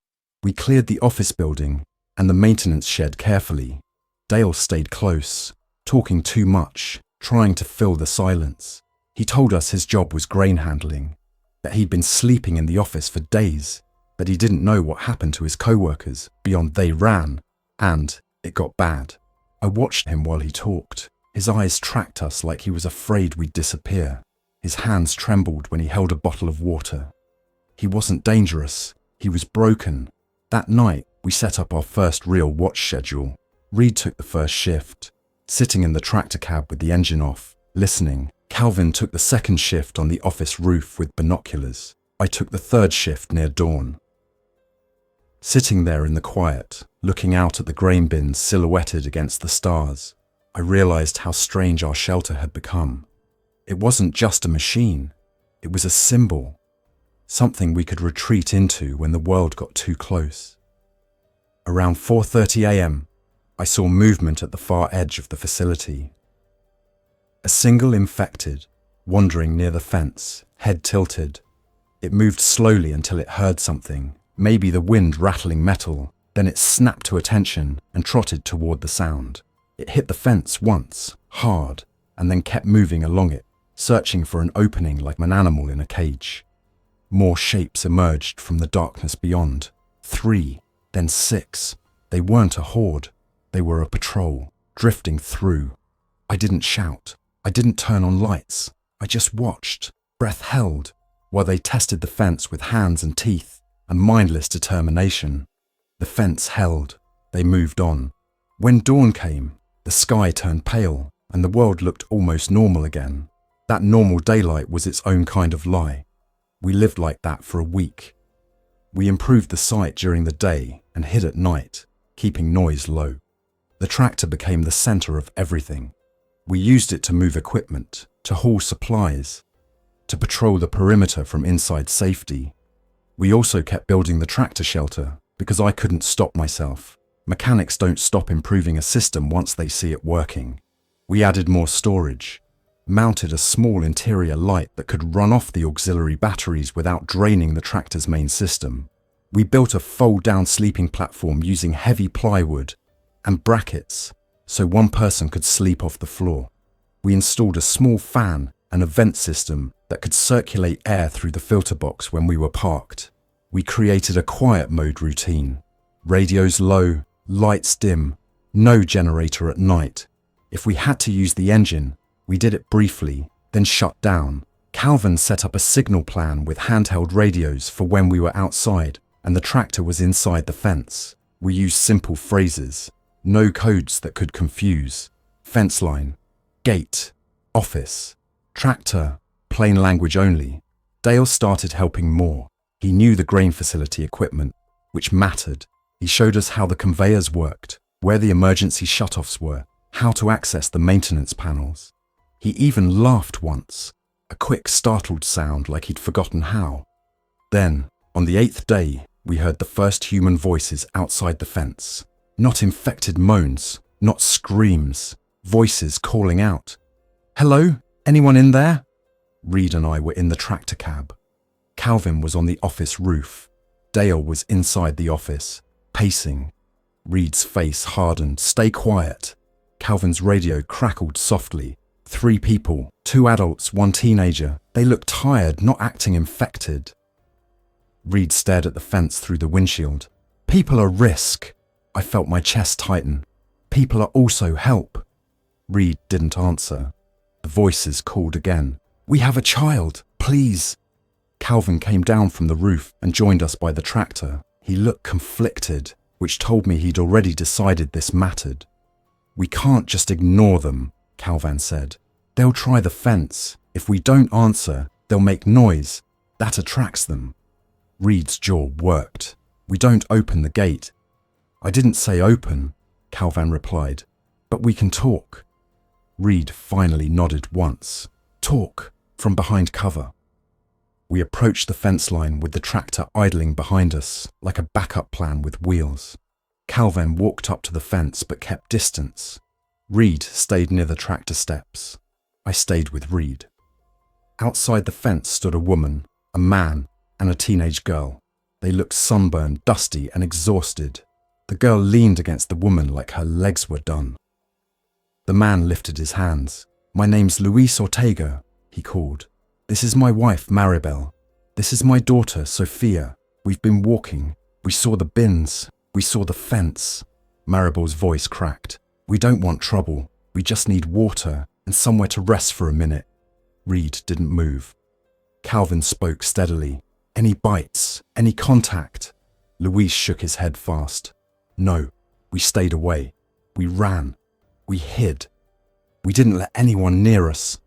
We cleared the office building and the maintenance shed carefully. Dale stayed close, talking too much, trying to fill the silence. He told us his job was grain handling, that he'd been sleeping in the office for days, that he didn't know what happened to his co-workers beyond they ran, and it got bad. I watched him while he talked. His eyes tracked us like he was afraid we'd disappear. His hands trembled when he held a bottle of water. He wasn't dangerous. He was broken. That night, we set up our first real watch schedule. Reed took the first shift, sitting in the tractor cab with the engine off, listening. Calvin took the second shift on the office roof with binoculars. I took the third shift near dawn. Sitting there in the quiet, looking out at the grain bins silhouetted against the stars, I realized how strange our shelter had become. It wasn't just a machine. It was a symbol, something we could retreat into when the world got too close. Around 4:30 a.m., I saw movement at the far edge of the facility. A single infected, wandering near the fence, head tilted. It moved slowly until it heard something, maybe the wind rattling metal. Then it snapped to attention and trotted toward the sound. It hit the fence once, hard, and then kept moving along it, searching for an opening like an animal in a cage. More shapes emerged from the darkness beyond. 3, then 6. They weren't a horde. They were a patrol, drifting through. I didn't shout. I didn't turn on lights. I just watched, breath held, while they tested the fence with hands and teeth and mindless determination. The fence held. They moved on. When dawn came, the sky turned pale and the world looked almost normal again. That normal daylight was its own kind of lie. We lived like that for a week. We improved the site during the day and hid at night, keeping noise low. The tractor became the center of everything. We used it to move equipment, to haul supplies, to patrol the perimeter from inside safety. We also kept building the tractor shelter because I couldn't stop myself. Mechanics don't stop improving a system once they see it working. We added more storage, mounted a small interior light that could run off the auxiliary batteries without draining the tractor's main system. We built a fold-down sleeping platform using heavy plywood and brackets so one person could sleep off the floor. We installed a small fan and a vent system that could circulate air through the filter box when we were parked. We created a quiet mode routine. Radios low, lights dim, no generator at night. If we had to use the engine, we did it briefly, then shut down. Calvin set up a signal plan with handheld radios for when we were outside and the tractor was inside the fence. We used simple phrases, no codes that could confuse. Fence line, gate, office, tractor, plain language only. Dale started helping more. He knew the grain facility equipment, which mattered. He showed us how the conveyors worked, where the emergency shutoffs were, how to access the maintenance panels. He even laughed once, a quick startled sound like he'd forgotten how. Then, on the 8th day, we heard the first human voices outside the fence. Not infected moans, not screams, voices calling out. "Hello? Anyone in there?" Reed and I were in the tractor cab. Calvin was on the office roof. Dale was inside the office, pacing. Reed's face hardened. "Stay quiet." Calvin's radio crackled softly. 3 people, 2 adults, 1 teenager. They looked tired, not acting infected. Reed stared at the fence through the windshield. People are risk. I felt my chest tighten. People are also help. Reed didn't answer. The voices called again. We have a child, please. Calvin came down from the roof and joined us by the tractor. He looked conflicted, which told me he'd already decided this mattered. We can't just ignore them, Calvin said. They'll try the fence. If we don't answer, they'll make noise. That attracts them. Reed's jaw worked. We don't open the gate. I didn't say open, Calvin replied, but we can talk. Reed finally nodded once. Talk, from behind cover. We approached the fence line with the tractor idling behind us, like a backup plan with wheels. Calvin walked up to the fence but kept distance. Reed stayed near the tractor steps. I stayed with Reed. Outside the fence stood a woman, a man, and a teenage girl. They looked sunburned, dusty, and exhausted. The girl leaned against the woman like her legs were done. The man lifted his hands. My name's Luis Ortega, he called. This is my wife, Maribel. This is my daughter, Sophia. We've been walking. We saw the bins. We saw the fence. Maribel's voice cracked. We don't want trouble. We just need water and somewhere to rest for a minute. Reed didn't move. Calvin spoke steadily. Any bites? Any contact? Luis shook his head fast. No, we stayed away. We ran. We hid. We didn't let anyone near us.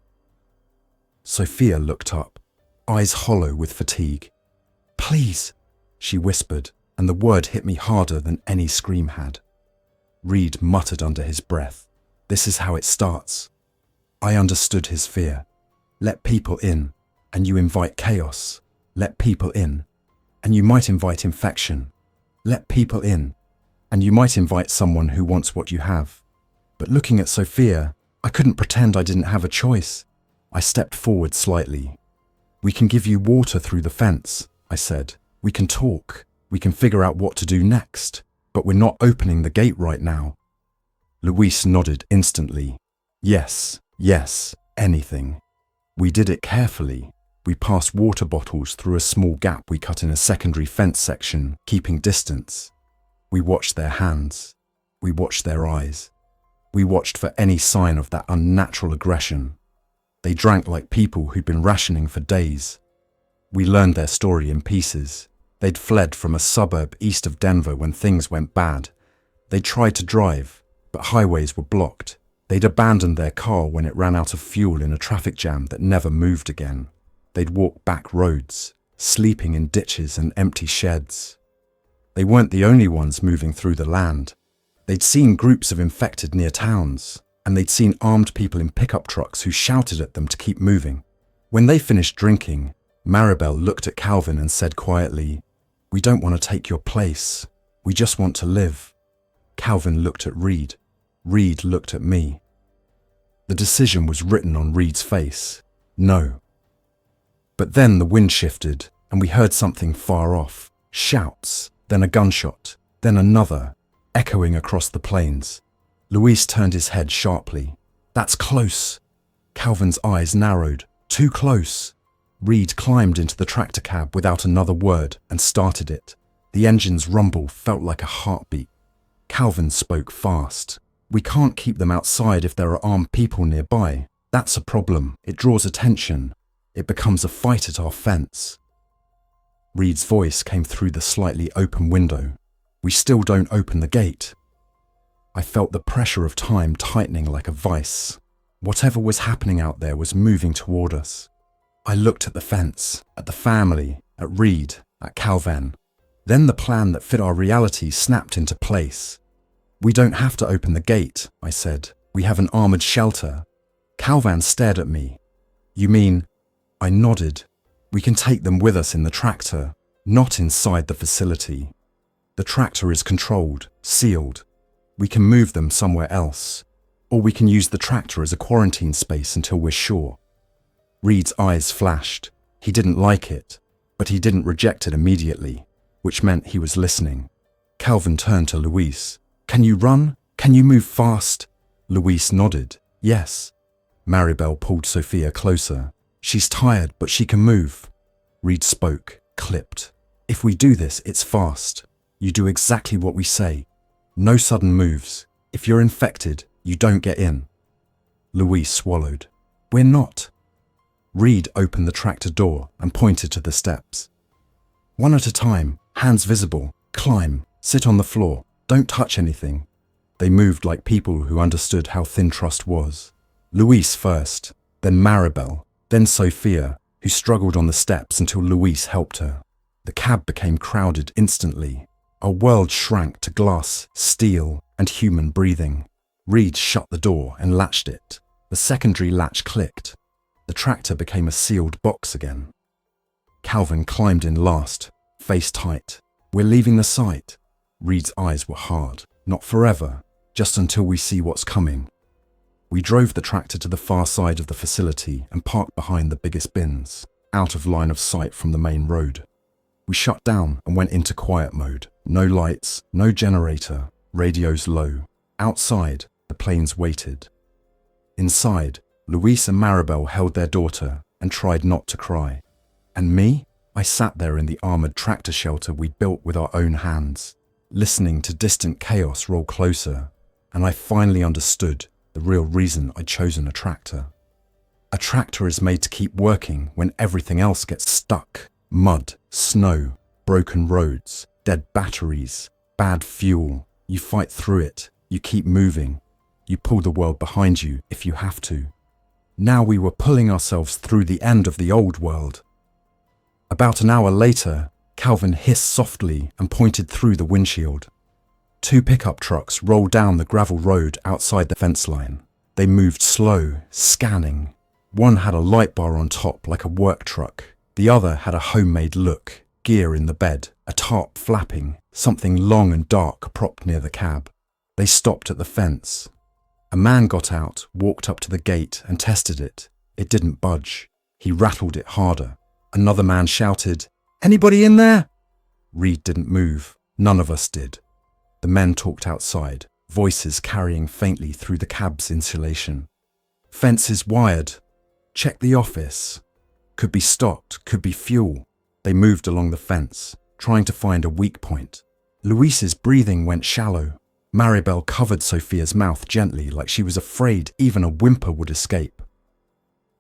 Sophia looked up, eyes hollow with fatigue. Please, she whispered, and the word hit me harder than any scream had. Reed muttered under his breath. This is how it starts. I understood his fear. Let people in, and you invite chaos. Let people in, and you might invite infection. Let people in, and you might invite someone who wants what you have. But looking at Sophia, I couldn't pretend I didn't have a choice. I stepped forward slightly. We can give you water through the fence, I said. We can talk. We can figure out what to do next. But we're not opening the gate right now. Luis nodded instantly. Yes, yes, anything. We did it carefully. We passed water bottles through a small gap we cut in a secondary fence section, keeping distance. We watched their hands. We watched their eyes. We watched for any sign of that unnatural aggression. They drank like people who'd been rationing for days. We learned their story in pieces. They'd fled from a suburb east of Denver when things went bad. They tried to drive, but highways were blocked. They'd abandoned their car when it ran out of fuel in a traffic jam that never moved again. They'd walked back roads, sleeping in ditches and empty sheds. They weren't the only ones moving through the land. They'd seen groups of infected near towns, and they'd seen armed people in pickup trucks who shouted at them to keep moving. When they finished drinking, Maribel looked at Calvin and said quietly, "We don't want to take your place. We just want to live." Calvin looked at Reed. Reed looked at me. The decision was written on Reed's face. No. But then the wind shifted, and we heard something far off. Shouts, then a gunshot, then another, echoing across the plains. Luis turned his head sharply. "That's close." Calvin's eyes narrowed. "Too close." Reed climbed into the tractor cab without another word and started it. The engine's rumble felt like a heartbeat. Calvin spoke fast. "We can't keep them outside if there are armed people nearby. That's a problem. It draws attention. It becomes a fight at our fence." Reed's voice came through the slightly open window. "We still don't open the gate." I felt the pressure of time tightening like a vice. Whatever was happening out there was moving toward us. I looked at the fence, at the family, at Reed, at Calvin. Then the plan that fit our reality snapped into place. "We don't have to open the gate," I said. "We have an armored shelter." Calvin stared at me. "You mean?" I nodded. "We can take them with us in the tractor, not inside the facility. The tractor is controlled, sealed. We can move them somewhere else, or we can use the tractor as a quarantine space until we're sure." Reed's eyes flashed. He didn't like it, but he didn't reject it immediately, which meant he was listening. Calvin turned to Luis. "Can you run? Can you move fast?" Luis nodded. "Yes." Maribel pulled Sophia closer. "She's tired, but she can move." Reed spoke, clipped. If we do this, it's fast. You do exactly what we say. No sudden moves. If you're infected, you don't get in. Louise swallowed. We're not. Reed opened the tractor door and pointed to the steps. One at a time, hands visible, climb, sit on the floor, don't touch anything. They moved like people who understood how thin trust was. Louise first, then Maribel, then Sophia, who struggled on the steps until Louise helped her. The cab became crowded instantly. Our world shrank to glass, steel, and human breathing. Reed shut the door and latched it. The secondary latch clicked. The tractor became a sealed box again. Calvin climbed in last, face tight. We're leaving the site. Reed's eyes were hard. Not forever, just until we see what's coming. We drove the tractor to the far side of the facility and parked behind the biggest bins, out of line of sight from the main road. We shut down and went into quiet mode. No lights, no generator, radios low. Outside, the planes waited. Inside, Louise and Maribel held their daughter and tried not to cry. And me? I sat there in the armoured tractor shelter we'd built with our own hands, listening to distant chaos roll closer, and I finally understood the real reason I'd chosen a tractor. A tractor is made to keep working when everything else gets stuck. Mud, snow, broken roads, dead batteries, bad fuel. You fight through it. You keep moving. You pull the world behind you if you have to. Now we were pulling ourselves through the end of the old world. About an hour later, Calvin hissed softly and pointed through the windshield. 2 pickup trucks rolled down the gravel road outside the fence line. They moved slow, scanning. One had a light bar on top like a work truck. The other had a homemade look, gear in the bed, a tarp flapping, something long and dark propped near the cab. They stopped at the fence. A man got out, walked up to the gate and tested it. It didn't budge. He rattled it harder. Another man shouted, "Anybody in there?" Reed didn't move. None of us did. The men talked outside, voices carrying faintly through the cab's insulation. "Fence is wired. Check the office. Could be stocked, could be fuel." They moved along the fence, trying to find a weak point. Louise's breathing went shallow. Maribel covered Sophia's mouth gently like she was afraid even a whimper would escape.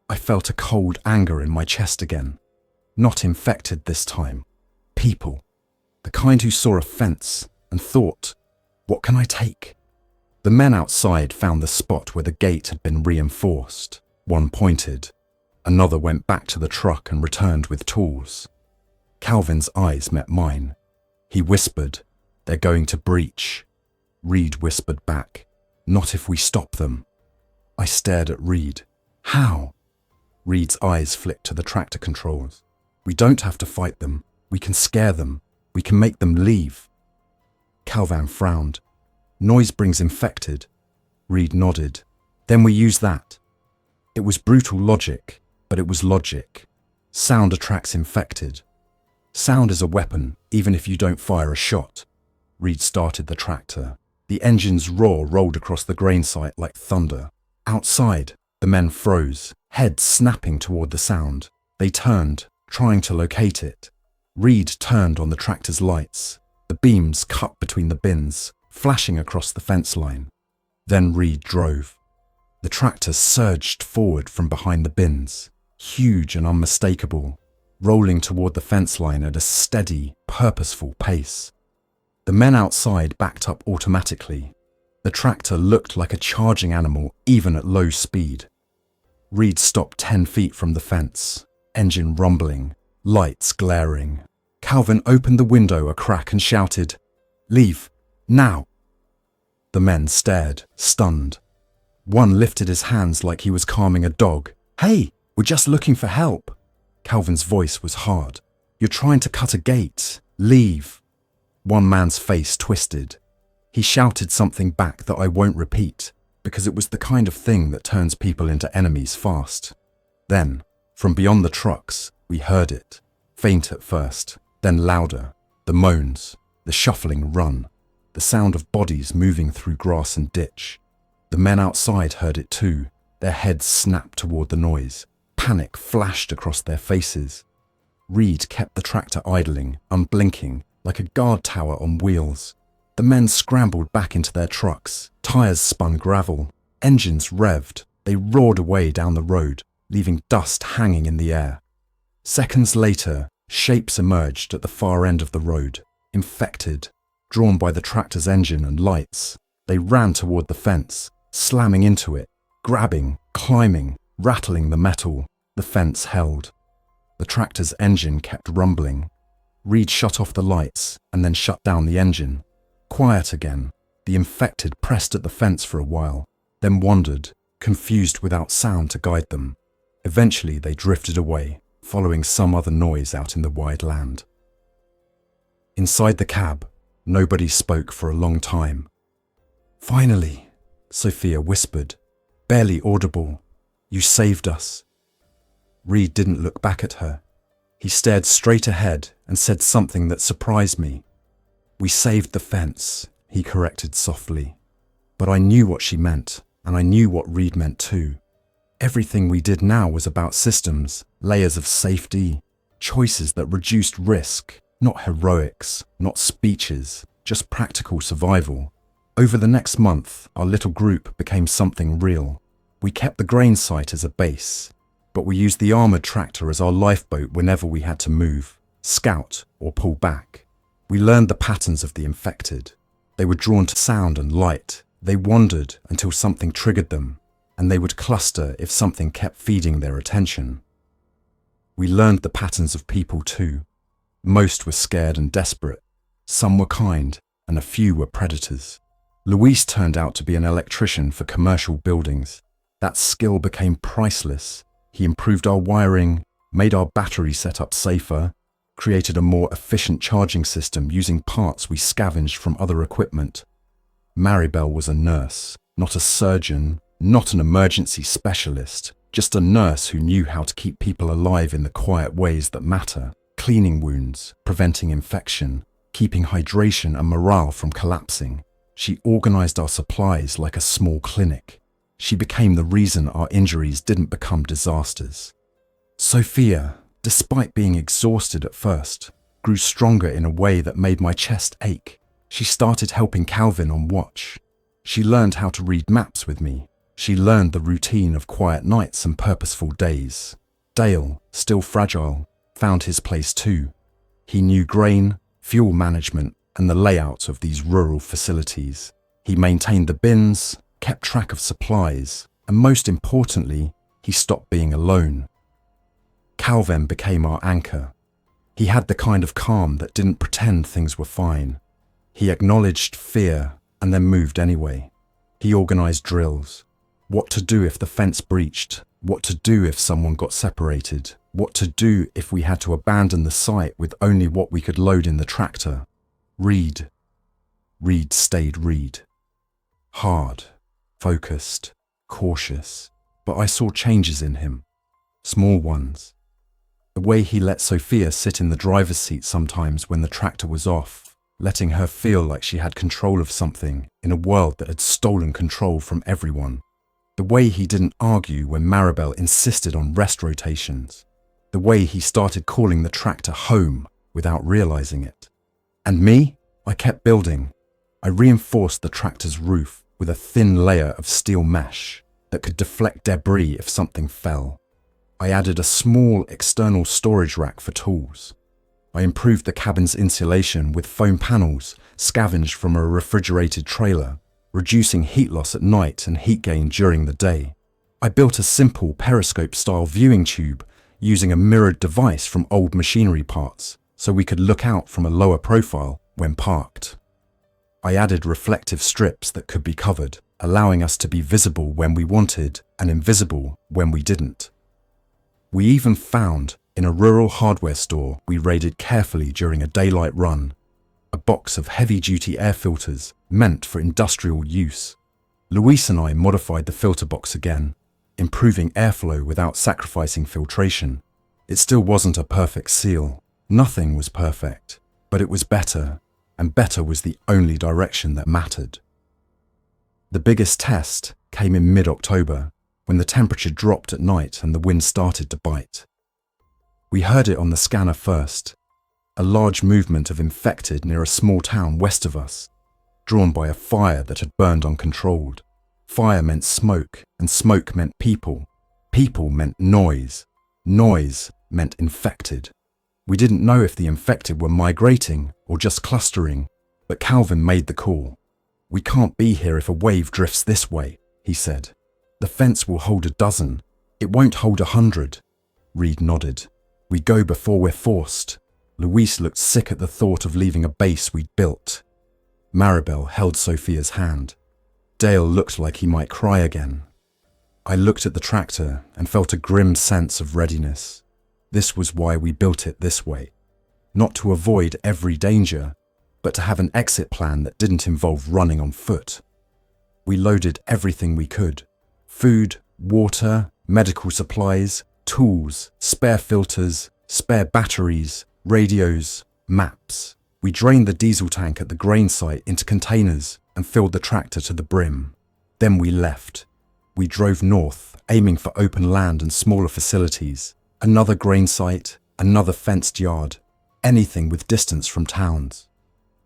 I felt a cold anger in my chest again. Not infected this time. People. The kind who saw a fence and thought, what can I take? The men outside found the spot where the gate had been reinforced. One pointed. Another went back to the truck and returned with tools. Calvin's eyes met mine. He whispered, "They're going to breach." Reed whispered back, "Not if we stop them." I stared at Reed. "How?" Reed's eyes flicked to the tractor controls. "We don't have to fight them. We can scare them. We can make them leave." Calvin frowned. "Noise brings infected." Reed nodded. "Then we use that." It was brutal logic, but it was logic. Sound attracts infected. Sound is a weapon, even if you don't fire a shot. Reed started the tractor. The engine's roar rolled across the grain site like thunder. Outside, the men froze, heads snapping toward the sound. They turned, trying to locate it. Reed turned on the tractor's lights. The beams cut between the bins, flashing across the fence line. Then Reed drove. The tractor surged forward from behind the bins, huge and unmistakable, rolling toward the fence line at a steady, purposeful pace. The men outside backed up automatically. The tractor looked like a charging animal even at low speed. Reed stopped 10 feet from the fence, engine rumbling, lights glaring. Calvin opened the window a crack and shouted, "Leave, now!" The men stared, stunned. One lifted his hands like he was calming a dog. "Hey, we're just looking for help." Calvin's voice was hard. "You're trying to cut a gate. Leave." One man's face twisted. He shouted something back that I won't repeat, because it was the kind of thing that turns people into enemies fast. Then, from beyond the trucks, we heard it. Faint at first, then louder. The moans, the shuffling run, the sound of bodies moving through grass and ditch. The men outside heard it too. Their heads snapped toward the noise. Panic flashed across their faces. Reed kept the tractor idling, unblinking, like a guard tower on wheels. The men scrambled back into their trucks, tires spun gravel, engines revved. They roared away down the road, leaving dust hanging in the air. Seconds later, shapes emerged at the far end of the road, infected, drawn by the tractor's engine and lights. They ran toward the fence, slamming into it, grabbing, climbing, rattling the metal. The fence held. The tractor's engine kept rumbling. Reed shut off the lights and then shut down the engine. Quiet again. The infected pressed at the fence for a while, then wandered, confused without sound to guide them. Eventually they drifted away, following some other noise out in the wide land. Inside the cab, nobody spoke for a long time. "Finally," Sophia whispered, barely audible, "you saved us." Reed didn't look back at her. He stared straight ahead and said something that surprised me. "We saved the fence," he corrected softly. But I knew what she meant, and I knew what Reed meant too. Everything we did now was about systems, layers of safety, choices that reduced risk, not heroics, not speeches, just practical survival. Over the next month, our little group became something real. We kept the grain site as a base, but we used the armoured tractor as our lifeboat whenever we had to move, scout, or pull back. We learned the patterns of the infected. They were drawn to sound and light. They wandered until something triggered them, and they would cluster if something kept feeding their attention. We learned the patterns of people too. Most were scared and desperate. Some were kind, and a few were predators. Luis turned out to be an electrician for commercial buildings. That skill became priceless. He improved our wiring, made our battery setup safer, created a more efficient charging system using parts we scavenged from other equipment. Maribel was a nurse, not a surgeon, not an emergency specialist, just a nurse who knew how to keep people alive in the quiet ways that matter, cleaning wounds, preventing infection, keeping hydration and morale from collapsing. She organized our supplies like a small clinic. She became the reason our injuries didn't become disasters. Sophia, despite being exhausted at first, grew stronger in a way that made my chest ache. She started helping Calvin on watch. She learned how to read maps with me. She learned the routine of quiet nights and purposeful days. Dale, still fragile, found his place too. He knew grain, fuel management, and the layout of these rural facilities. He maintained the bins, kept track of supplies, and most importantly, he stopped being alone. Calvin became our anchor. He had the kind of calm that didn't pretend things were fine. He acknowledged fear and then moved anyway. He organized drills. What to do if the fence breached, what to do if someone got separated, what to do if we had to abandon the site with only what we could load in the tractor. Reed stayed Reed. Hard, focused, cautious, but I saw changes in him. Small ones. The way he let Sophia sit in the driver's seat sometimes when the tractor was off, letting her feel like she had control of something in a world that had stolen control from everyone. The way he didn't argue when Maribel insisted on rest rotations. The way he started calling the tractor home without realizing it. And me? I kept building. I reinforced the tractor's roof with a thin layer of steel mesh that could deflect debris if something fell. I added a small external storage rack for tools. I improved the cabin's insulation with foam panels scavenged from a refrigerated trailer, reducing heat loss at night and heat gain during the day. I built a simple periscope-style viewing tube using a mirrored device from old machinery parts so we could look out from a lower profile when parked. I added reflective strips that could be covered, allowing us to be visible when we wanted and invisible when we didn't. We even found, in a rural hardware store we raided carefully during a daylight run, a box of heavy-duty air filters meant for industrial use. Luis and I modified the filter box again, improving airflow without sacrificing filtration. It still wasn't a perfect seal. Nothing was perfect, but it was better, and better was the only direction that mattered. The biggest test came in mid-October, when the temperature dropped at night and the wind started to bite. We heard it on the scanner first. A large movement of infected near a small town west of us, drawn by a fire that had burned uncontrolled. Fire meant smoke, and smoke meant people. People meant noise. Noise meant infected. We didn't know if the infected were migrating or just clustering, but Calvin made the call. "We can't be here if a wave drifts this way," he said. "The fence will hold a dozen. It won't hold 100. Reed nodded. "We go before we're forced." Luis looked sick at the thought of leaving a base we'd built. Maribel held Sophia's hand. Dale looked like he might cry again. I looked at the tractor and felt a grim sense of readiness. This was why we built it this way. Not to avoid every danger, but to have an exit plan that didn't involve running on foot. We loaded everything we could. Food, water, medical supplies, tools, spare filters, spare batteries, radios, maps. We drained the diesel tank at the grain site into containers and filled the tractor to the brim. Then we left. We drove north, aiming for open land and smaller facilities. Another grain site, another fenced yard, anything with distance from towns.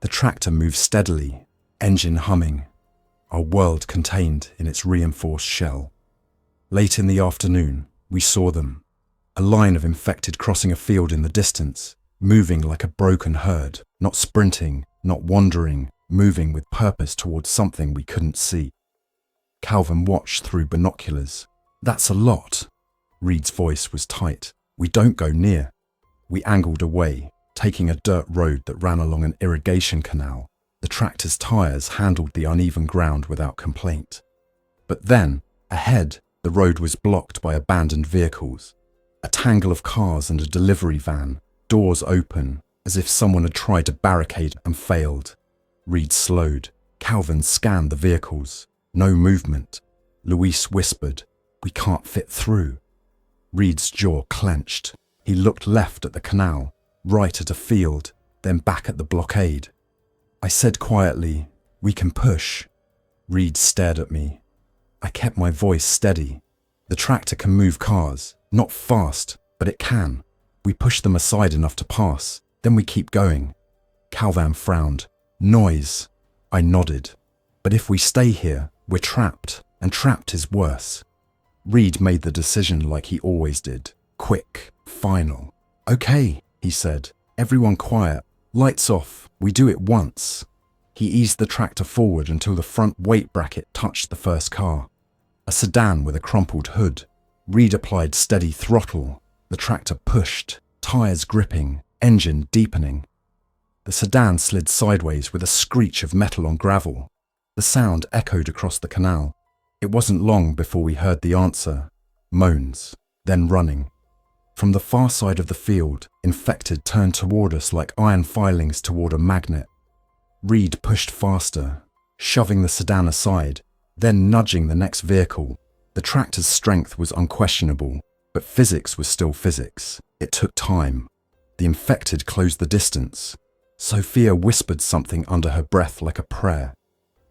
The tractor moved steadily, engine humming, our world contained in its reinforced shell. Late in the afternoon, we saw them. A line of infected crossing a field in the distance, moving like a broken herd, not sprinting, not wandering, moving with purpose towards something we couldn't see. Calvin watched through binoculars. "That's a lot." Reed's voice was tight. "We don't go near." We angled away, taking a dirt road that ran along an irrigation canal. The tractor's tires handled the uneven ground without complaint. But then, ahead, the road was blocked by abandoned vehicles. A tangle of cars and a delivery van, doors open, as if someone had tried to barricade and failed. Reed slowed. Calvin scanned the vehicles. No movement. Luis whispered, "We can't fit through." Reed's jaw clenched. He looked left at the canal, right at a field, then back at the blockade. I said quietly, "We can push." Reed stared at me. I kept my voice steady. "The tractor can move cars, not fast, but it can. We push them aside enough to pass, then we keep going." Calvin frowned. "Noise." I nodded. "But if we stay here, we're trapped, and trapped is worse." Reed made the decision like he always did. Quick, final. "Okay," he said. "Everyone quiet. Lights off. We do it once." He eased the tractor forward until the front weight bracket touched the first car. A sedan with a crumpled hood. Reed applied steady throttle. The tractor pushed, tires gripping, engine deepening. The sedan slid sideways with a screech of metal on gravel. The sound echoed across the canal. It wasn't long before we heard the answer. Moans, then running. From the far side of the field, infected turned toward us like iron filings toward a magnet. Reed pushed faster, shoving the sedan aside, then nudging the next vehicle. The tractor's strength was unquestionable, but physics was still physics. It took time. The infected closed the distance. Sophia whispered something under her breath like a prayer.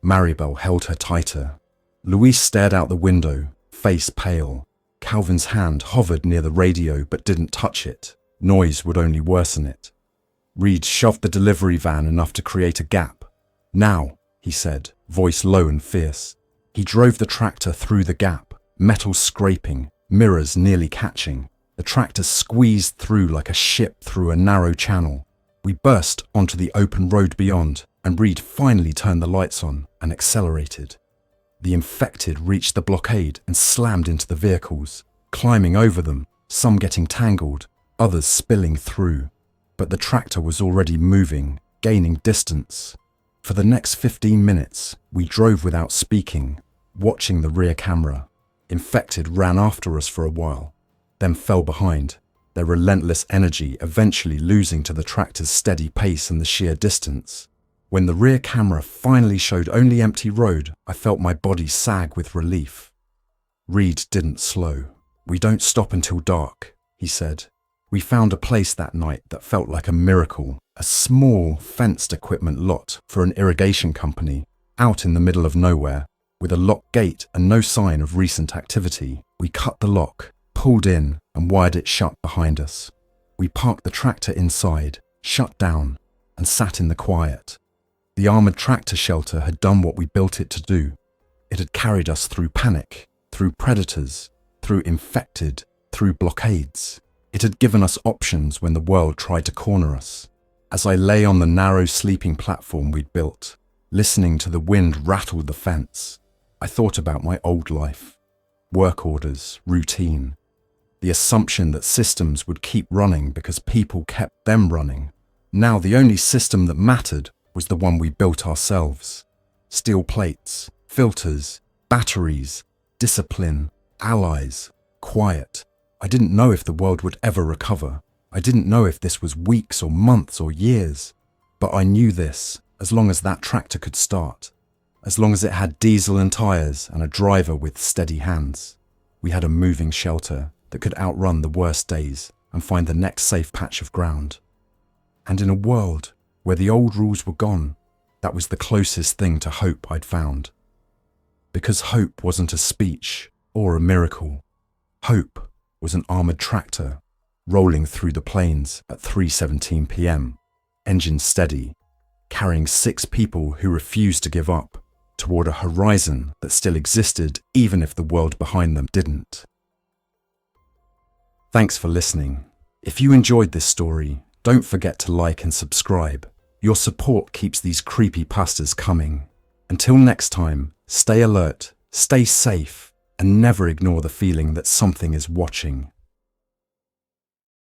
Maribel held her tighter. Luis stared out the window, face pale. Calvin's hand hovered near the radio but didn't touch it. Noise would only worsen it. Reed shoved the delivery van enough to create a gap. "Now," he said, voice low and fierce. He drove the tractor through the gap, metal scraping, mirrors nearly catching. The tractor squeezed through like a ship through a narrow channel. We burst onto the open road beyond, and Reed finally turned the lights on and accelerated. The infected reached the blockade and slammed into the vehicles, climbing over them, some getting tangled, others spilling through. But the tractor was already moving, gaining distance. For the next 15 minutes, we drove without speaking, watching the rear camera. Infected ran after us for a while, then fell behind, their relentless energy eventually losing to the tractor's steady pace and the sheer distance. When the rear camera finally showed only empty road, I felt my body sag with relief. Reed didn't slow. "We don't stop until dark," he said. We found a place that night that felt like a miracle, a small fenced equipment lot for an irrigation company, out in the middle of nowhere, with a locked gate and no sign of recent activity. We cut the lock, pulled in, and wired it shut behind us. We parked the tractor inside, shut down, and sat in the quiet. The armored tractor shelter had done what we built it to do. It had carried us through panic, through predators, through infected, through blockades. It had given us options when the world tried to corner us. As I lay on the narrow sleeping platform we'd built, listening to the wind rattle the fence, I thought about my old life. Work orders, routine. The assumption that systems would keep running because people kept them running. Now the only system that mattered was the one we built ourselves. Steel plates, filters, batteries, discipline, allies, quiet. I didn't know if the world would ever recover. I didn't know if this was weeks or months or years. But I knew this, as long as that tractor could start. As long as it had diesel and tires and a driver with steady hands. We had a moving shelter that could outrun the worst days and find the next safe patch of ground. And in a world where the old rules were gone, that was the closest thing to hope I'd found. Because hope wasn't a speech or a miracle. Hope was an armored tractor rolling through the plains at 3:17 p.m, engine steady, carrying 6 people who refused to give up toward a horizon that still existed even if the world behind them didn't. Thanks for listening. If you enjoyed this story, don't forget to like and subscribe. Your support keeps these creepypastas coming. Until next time, stay alert, stay safe, and never ignore the feeling that something is watching.